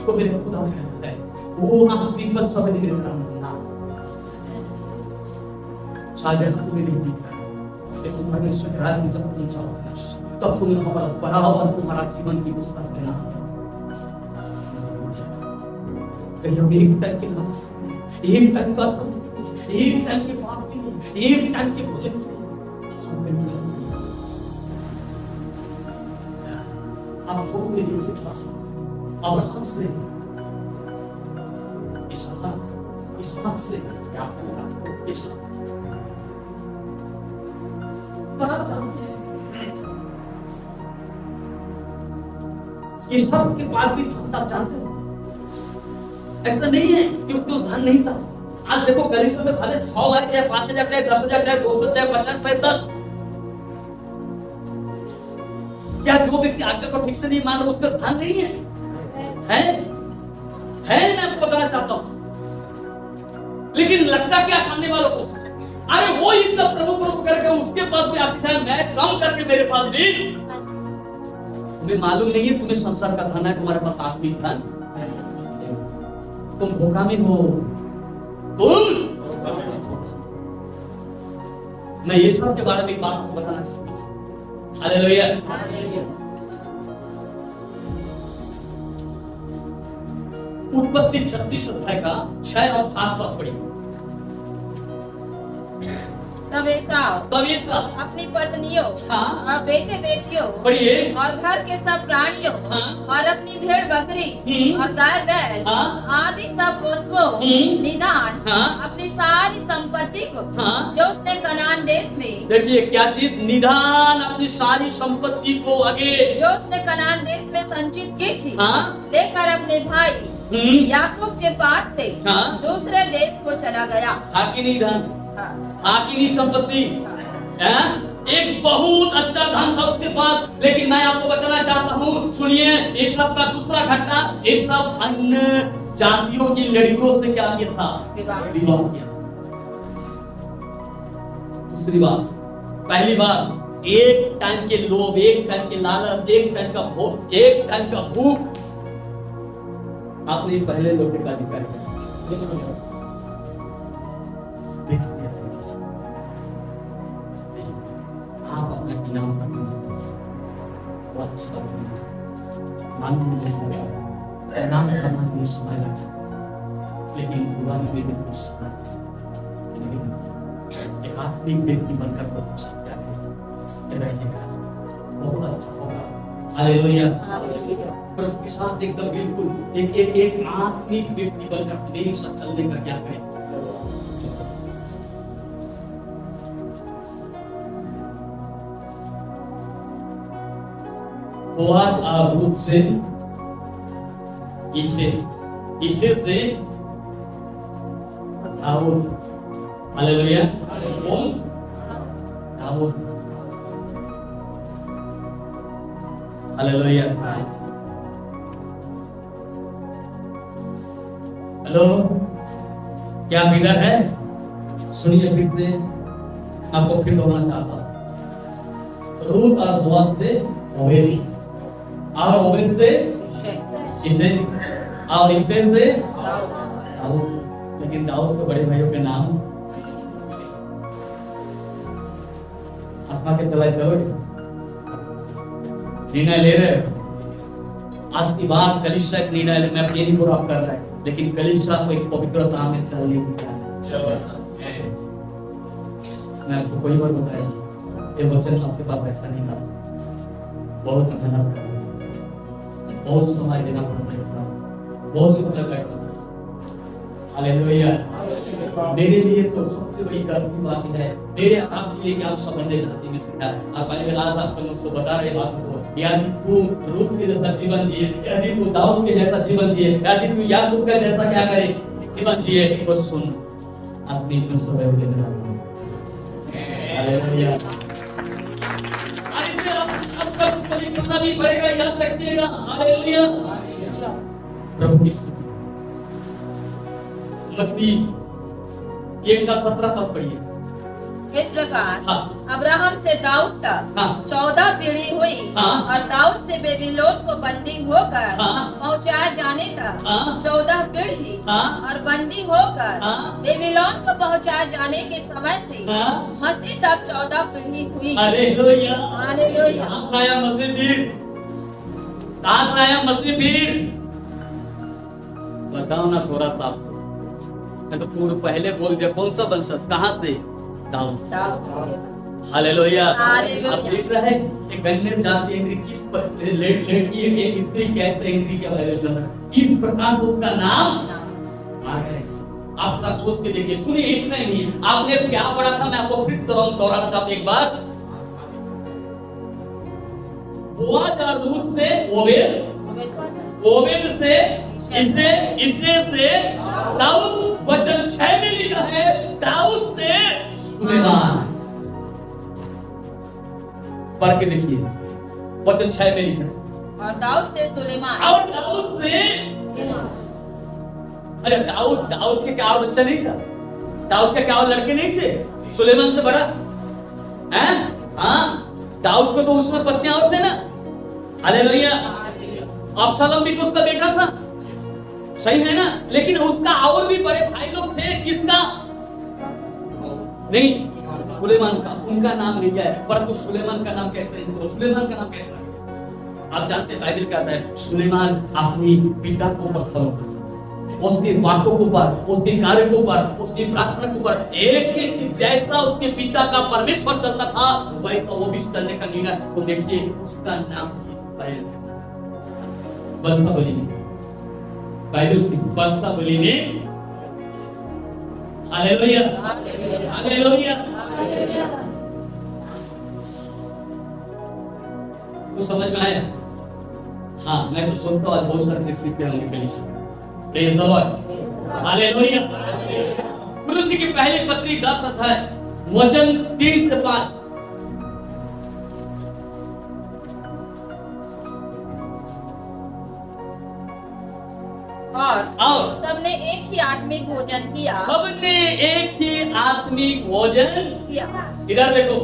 Speaker 1: तो मेरे खुदा कहता है वो आप पीपल सब मेरे नाम शायद तुम्हें नहीं दिख रहा, लेकिन परमेश्वर के राज्य में जब तुम जाओगे तब तुम्हें हमारा बराबर तुम्हारा जीवन की पुस्तक में नाम कहीं एक टाइम के नाम, एक टाइम का धर्म, एक टाइम के पाप के लिए, एक टाइम के भोजन के लिए आप सोच में देखिए बस अब्राहम से इसहाक से याकूब, इसहाक पर आप जानते हैं इसहाक के पास भी धन था, जानते हो? ऐसा नहीं है कि उसको धन नहीं था। आज देखो गलीसों में भले 100 लाख चाहे 5,000 चाहे 10,000 चाहे 200 चाहे 50 चाहे 10, क्या जो व्यक्ति आज्ञा को ठीक से नहीं मान रहा उसका धन नहीं है? मैं आपको बताना चाहता हूं। लेकिन लगता क्या सामने वालों को, अरे वो इतना प्रभु प्रभु करके उसके पास भी आशीष है, मैं कम करके मेरे पास भी। तुम्हें मालूम नहीं है तुम्हें संसार का धन है, तुम्हारे पास आत्मिक धन, तुम धोखा में हो, मैं यीशु के बारे में एक बात आपको बताना चाहता हूं। हालेलुया। उत्पत्ति 36 अध्याय का 6 और 7 पद पढ़िए।
Speaker 3: तब एसाव अपनी पत्नियों और बेटे बेटियों और घर के सब प्राणियों और अपनी भेड़ बकरी और गाय बैल आदि सब पशुओं निदान अपनी सारी संपत्ति को जो उसने कनान देश में,
Speaker 1: देखिए क्या चीज, निदान अपनी सारी संपत्ति को आगे
Speaker 3: जो उसने कनान देश में संचित की थी लेकर अपने भाई याकूब के पास से दूसरे देश को चला गया।
Speaker 1: हाकी निदान, हाकी संपत्ति, एक बहुत अच्छा धन था उसके पास। लेकिन मैं आपको बताना चाहता हूँ, सुनिए, ये सब का दूसरा घटना, ये सब अन्य जातियों की लड़कियों से क्या किया था? विवाह किया। दूसरी बात, पहली बात, एक टाइम के लोभ, एक टाइम के लालच, एक टाइम का भोग, एक टाइम का भूख, आपने पहले लोटे का अधिकार किया। आप अपना इनाम नाम कमाने समय लग जाता, लेकिन बुरा में भी कुछ एक आत्मिक व्यक्ति बनकर प्रभु से क्या रहेगा, बहुत अच्छा होगा। हालेलुया। प्रभु के साथ एकदम बिल्कुल एक आत्मिक व्यक्ति बनकर हमेशा चलने का क्या करें। बोआज और रूत से इसे से दाऊद, हालेलुया, कौन? दाऊद, हालेलुया। हेलो, क्या बिगड़ है? सुनिए फिर से, आपको फिर बोलना चाहता हूं। रूत और बोआज से ओबेदी, और ओबेद से इसे, और इसे से
Speaker 3: दाऊद।
Speaker 1: दाऊद। लेकिन दाऊद के बड़े भाइयों के नाम आत्मा के चलाए चलोगे, निर्णय ले रहे हो। आज की बात कलीसिया एक निर्णय ले, मैं ये नहीं बुरा कर रहा है, लेकिन कलीसिया को एक पवित्रता में चलने की क्या है। मैं आपको कोई बार बताया, ये वचन आपके पास ऐसा नहीं था, बहुत मेहनत करना, बहुत समय देना पड़ता है, बहुत समय बैठना। हालेलुया। मेरे लिए तो सबसे बड़ी गर्व की बात है, मेरे आपके लिए कि आप समझने जाति में सीखा है। आप पहले आज आपको उसको बता रहे बात को, यदि तू रूत के जैसा जीवन जिए, यदि तू दाऊद के जैसा जीवन जिए, यदि तू याकूब के जैसा क्या करे जीवन जिए, तो सुन अपनी मन से वह लेना। हालेलुया। इससे अब तक कोई करना नहीं पड़ेगा, याद रखिएगा। हालेलुया। प्रभु की स्तुति। मत्ती 1:17 तक पढ़िए।
Speaker 3: इस प्रकार
Speaker 1: हाँ।
Speaker 3: अब्राहम से दाऊद तक
Speaker 1: हाँ।
Speaker 3: 14 पीढ़ी हुई,
Speaker 1: हाँ।
Speaker 3: और दाऊद से बेबीलोन को बंदी होकर
Speaker 1: हाँ।
Speaker 3: पहुंचाए जाने तक
Speaker 1: हाँ।
Speaker 3: 14 पीढ़ी,
Speaker 1: हाँ।
Speaker 3: और बंदी होकर
Speaker 1: हाँ।
Speaker 3: बेबीलोन को पहुंचाए जाने के समय से
Speaker 1: हाँ।
Speaker 3: मसीह तक 14 पीढ़ी हुई।
Speaker 1: हालेलुया।
Speaker 3: हालेलुया।
Speaker 1: कहाँ से आया मसीह फिर? कहाँ से आया मसीह फिर? बताओ ना थोड़ा सा आपको। मैं तो पूर्व पहले बोल दिया, कौन सा वंशज, कहाँ से? दाऊद। हालेलुया।
Speaker 3: हालेलुया।
Speaker 1: आप देख रहे हैं एक अन्य जाति एंग्री किस लड़की एक स्त्री कैसे एंग्री के बारे में किस प्रकार से उसका नाम आ गया। आप थोड़ा सोच के देखिए, सुनिए, इतना ही नहीं, आपने क्या पढ़ा था, मैं आपको फिर दोहराना चाहता हूं एक बार। बोआज और रूत से ओबेद, ओबेद से इसे से दाऊद। वचन 6 में लिखा है दाऊद से सुलेमान। पढ़ के देखिए, वचन 6 में लिखा है
Speaker 3: और दाऊद से सुलेमान।
Speaker 1: और दाऊद से, अरे दाऊद के क्या और बच्चा नहीं था? दाऊद के क्या और लड़के नहीं थे सुलेमान से बड़ा? हैं? हाँ, दाऊद को तो उसमें पत्नियां और थे ना। हालेलुया। अब्सलोम भी तो उसका बेटा था, सही है ना? लेकिन उसका और भी बड़े भाई लोग थे, किसका? नहीं, सुलेमान का। उनका नाम लिया है, परंतु सुलेमान का नाम कैसे है? सुलेमान का नाम कैसा है? आप जानते हैं बाइबल कहता है सुलेमान अपनी पिता को ऊपर फॉलो करता, उसकी बातों के ऊपर, उसके कार्य के ऊपर, उसकी प्रार्थना के ऊपर, एक एक जैसा उसके पिता का परमेश्वर चलता था वैसा वो भी चलने का निर्णय। तो देखिए उसका नाम वंशावली में, बाइबल की वंशावली में। हालेलुया। हालेलुया। कुछ समझ में आया? हाँ, मैं तो सोचता हूँ आज बहुत सारे चीज सीखते होंगे कलीसिया। Praise the Lord. हालेलुया। कुरिन्थियों की पहली पत्री 10 अध्याय वचन 3 से 5।
Speaker 3: और सबने एक ही आत्मिक भोजन किया।
Speaker 1: सबने एक ही आत्मिक भोजन
Speaker 3: किया।
Speaker 1: इधर देखो,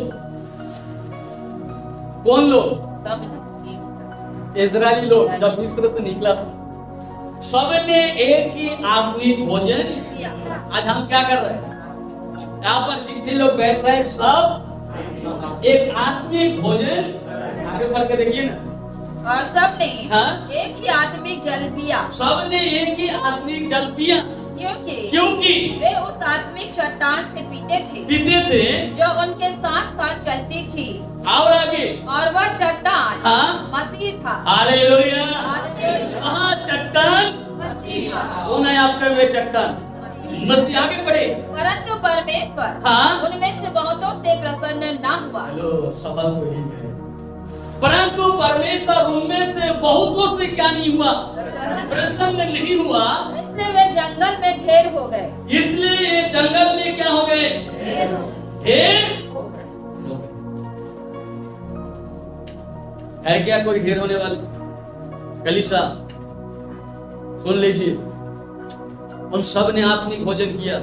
Speaker 1: कौन लोग?
Speaker 3: सब
Speaker 1: इजरायली लोग जब मिस्र से निकला था, सबने एक ही आत्मिक भोजन
Speaker 3: किया।
Speaker 1: आज हम क्या कर रहे हैं? यहाँ पर जितने लोग बैठ रहे हैं सब एक आत्मिक भोजन। आगे बढ़ के देखिए ना।
Speaker 3: और सबने
Speaker 1: हाँ?
Speaker 3: एक ही आत्मिक जल पिया।
Speaker 1: सबने एक ही आत्मिक जल पिया, क्योंकि
Speaker 3: वे उस आत्मिक चट्टान से पीते
Speaker 1: थे
Speaker 3: जो उनके साथ साथ चलती थी।
Speaker 1: और आगे,
Speaker 3: और वह चट्टान
Speaker 1: हाँ?
Speaker 3: मसीह था।
Speaker 1: हालेलुया।
Speaker 3: हालेलुया।
Speaker 1: हाँ, चट्टान
Speaker 3: मसीह था।
Speaker 1: कौन है आपका वे चट्टान? मसीह। आगे बढ़े।
Speaker 3: परंतु परमेश्वर
Speaker 1: हाँ?
Speaker 3: उनमें से बहुतों से प्रसन्न न हुआ।
Speaker 1: हेलो, सवाल तो यही है, परंतु परमेश्वर उनमें से बहुतों से क्या नहीं हुआ? प्रसन्न नहीं हुआ।
Speaker 3: इसलिए वे जंगल में ढेर हो गए।
Speaker 1: इसलिए ये जंगल में क्या हो गए? ढेर हो गए। है क्या कोई ढेर होने वाले? कलीसिया सुन लीजिए, उन सब ने आत्मिक भोजन किया।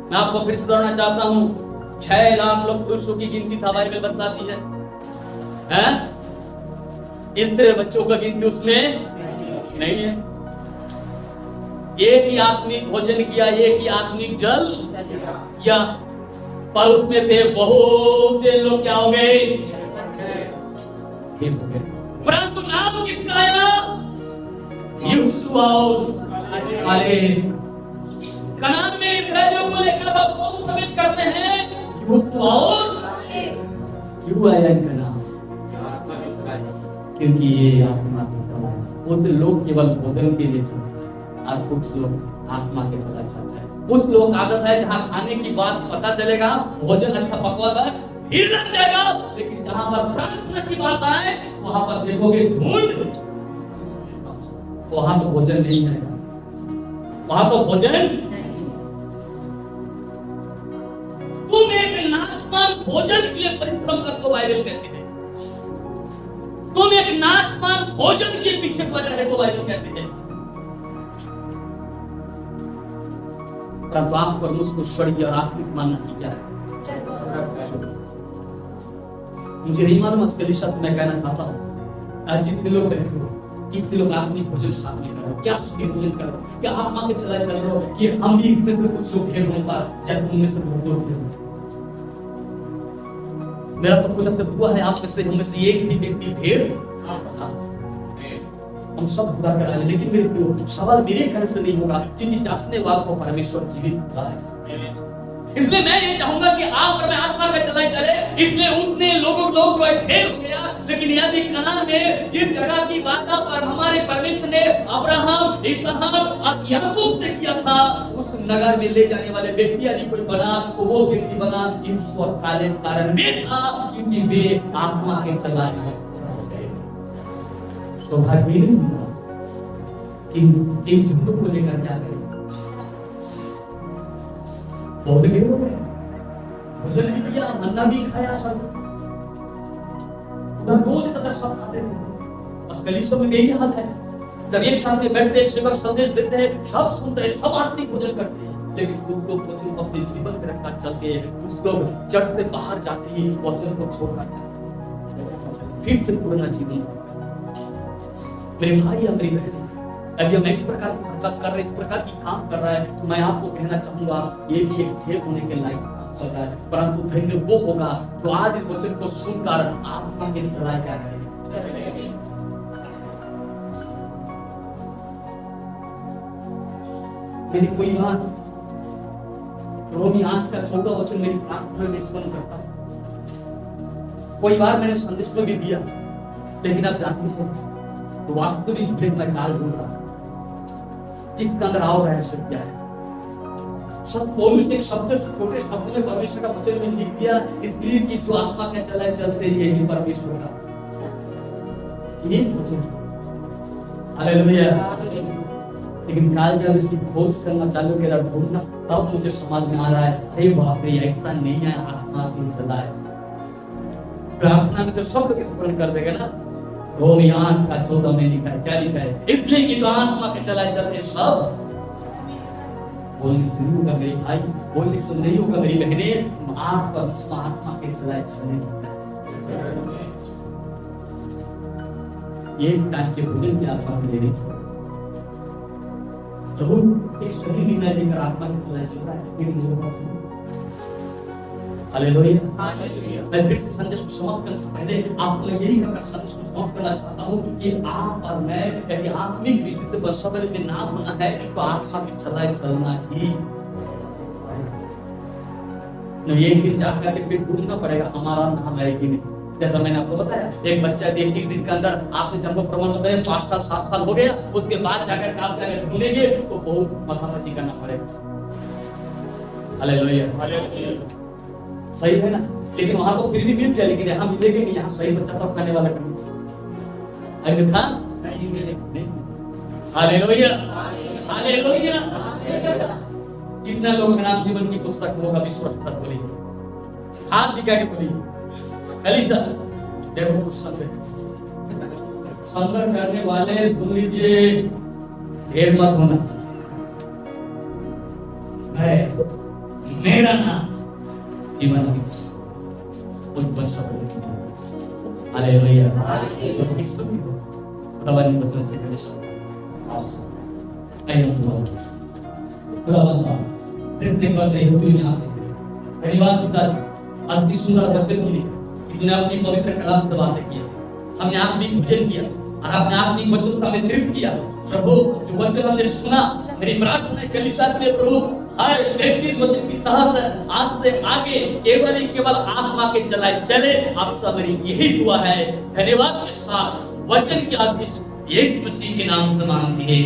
Speaker 1: मैं आपको फिर से दोहराना चाहता हूँ, 6 लाख लोग पुरुषों की गिनती था, बाइबल बतलाती है। इस तरह बच्चों का गिनती उसमें नहीं है। एक ही आत्मिक भोजन किया, एक ही आत्मिक जल किया, पर उसमें थे बहुत लोग क्या हो गए, परंतु नाम किसका आया, यहोशू और कालेब। कनान में इस्राएलियों को लेकर अब कौन प्रवेश करते हैं, यहोशू और क्यों आया इनका नाम, क्योंकि ये आत्मा से चला है। वो तो लोग केवल भोजन के लिए चलते हैं और कुछ लोग आत्मा के चला चलते हैं। कुछ लोग आदत है जहाँ खाने की बात पता चलेगा, भोजन अच्छा पकवा है, फिर लग जाएगा, लेकिन जहाँ पर प्रार्थना की बात आए वहां पर देखोगे झूठ, वहां तो भोजन नहीं है, वहां तो भोजन। तुम एक नाशवान भोजन के लिए परिश्रम करते हो, बाइबल कहती है। तुम एक नाशवान भोजन के पीछे पड़ रहे तो बाइबल कहती है। परंतु आप पर मुझको स्वर्गीय और आत्मिक मानना की क्या है, मुझे नहीं मालूम। आज के लिए मैं कहना चाहता हूँ, आज जितने लोग बैठे हो, कितने लोग आत्मिक भोजन साथ में करो, क्या सुखी भोजन करो, क्या आत्मा के चला चल रहे हो, कि हम भी इसमें से कुछ लोग घेर होने पर जैसे उनमें से बहुत लोग घेर। मेरा तो खुद से हुआ है, आप में से हम में से एक भी व्यक्ति भेड़, हम सब बुरा करा ले, लेकिन मेरे प्रियो सवाल मेरे घर से नहीं होगा, क्योंकि जांचने वाला को परमेश्वर जीवित होता है। इसलिए मैं ये चाहूंगा कि आप और मैं आत्मा का चलाए चले। इसलिए उतने लोग जो है ढेर हो गया, लेकिन यदि कनान में जिस जगह की वादा पर हमारे परमेश्वर ने अब्राहम, इसहाक और याकूब से किया था, उस नगर में ले जाने वाले व्यक्ति यदि कोई बना तो वो व्यक्ति बना यहोशू और कालेब। कारण में था क्योंकि वे आत्मा के चलाने में सौभाग्य नहीं हुआ कि इन झुंडों को लेकर क्या करें, बहुत देर हो गए, भोजन भी किया, मन्ना भी खाया, सब उधर रोज का सब खाते थे। बस कलीसिया में यही हाल है, जब एक साथ में बैठते सेवक संदेश देते हैं, सब सुनते हैं, सब आत्मिक भोजन करते हैं, लेकिन कुछ लोग वचन को अपने जीवन में रखकर चलते हैं, कुछ लोग चर्च से बाहर जाते ही वचन को छोड़कर फिर से पुराना जीवन। मेरे भाई और मेरी बहन, अगर मैं इस प्रकार की हरकत कर रहा है, इस प्रकार की काम कर रहा है, तो मैं आपको कहना चाहूंगा ये भी एक खेल होने के लायक चल रहा है। परंतु धन्य वो होगा जो आज इस वचन को सुनकर आत्मा के चलाए क्या करें। मेरी कोई बात रोमी 8 का 14 वचन मेरी प्रार्थना में स्मरण करता है। कोई बार मैंने संदेश में भी दिया, लेकिन आप जानते हैं तो वास्तविक भेद में काल बोल रहा है, जिसका अंदर आओ रहस्य क्या है। सब पौलुस ने शब्द छोटे शब्द में परमेश्वर का वचन में लिख दिया, इसलिए कि जो आत्मा का चला चलते ही यही परमेश्वर का ये वचन। हालेलुया। लेकिन काल जब इसकी खोज करना चालू किया, ढूंढना, तब मुझे समझ में आ रहा है, अरे बाप रे, ऐसा नहीं है, आत्मा की चला है। प्रार्थना में तो शब्द के स्मरण कर देगा ना, रोमी 8 का 14 में लिखा है, क्या लिखा है, इसलिए कि जो आत्मा के चलाए चलते सब। बोलने से नहीं होगा मेरे भाई, बोलने से नहीं होगा मेरी बहने, आप पर आत्मा के चलाए चलने लगता है। ये टाइम के भोजन की आत्मा में लेने चाहिए। तो एक शरीर भी मैं लेकर आत्मा के चलाए चल रहा है, लेकिन मुझे बहुत सुन। हालेलुया। मैं फिर से संदेश को समाप्त करने से पहले आपको यही कहकर संदेश को समाप्त करना चाहता हूँ कि आप और मैं यदि आत्मिक दृष्टि से परमेश्वर के नाम होना है तो आत्मा के चलाए चलना ही नहीं। एक दिन जाकर के फिर ढूंढना पड़ेगा हमारा नाम है कि नहीं। जैसा मैंने आपको बताया, एक बच्चा 21 दिन के अंदर आपने जन्म प्रमाण बताया 5 साल 7 साल हो गया, उसके बाद जाकर आप जाकर ढूंढेंगे तो बहुत माथापच्ची करना पड़ेगा। हालेलुया। सही है ना, लेकिन वहां तो फिर भी मिल जाए, लेकिन यहाँ मिलेगा नहीं, यहाँ सही बच्चा तो करने वाला नहीं था। हालेलुया। हालेलुया। कितना लोग मेरा जीवन की पुस्तक होगा विश्वास कर बोली, हाथ दिखा के बोली, कलीसिया देखो कुछ संदर्भ करने वाले सुन लीजिए, ढेर मत होना। मेरा नाम जीवन उस वंश हालेलुया। तो इस खुदावंद वचन से कनेक्शन आइए खुदावंद इसने पर नहीं हुई यहाँ पे धन्यवाद पिता आज की सुंदर वचन के लिए कि तूने अपनी पवित्र कलाम से बातें किया, हमने आपकी भजन किया और आपने आपकी वचन से हमें तृप्त किया प्रभु। जो वचन हमने सुना, मेरी प्रार्थना है कलीसिया के प्रभु हर व्यक्ति वचन की तहत आज से आगे केवल आत्मा के चलाए चले। आपसे मेरी यही दुआ है, धन्यवाद के साथ वचन की आशीष यीशु मसीह के नाम से मांगती है।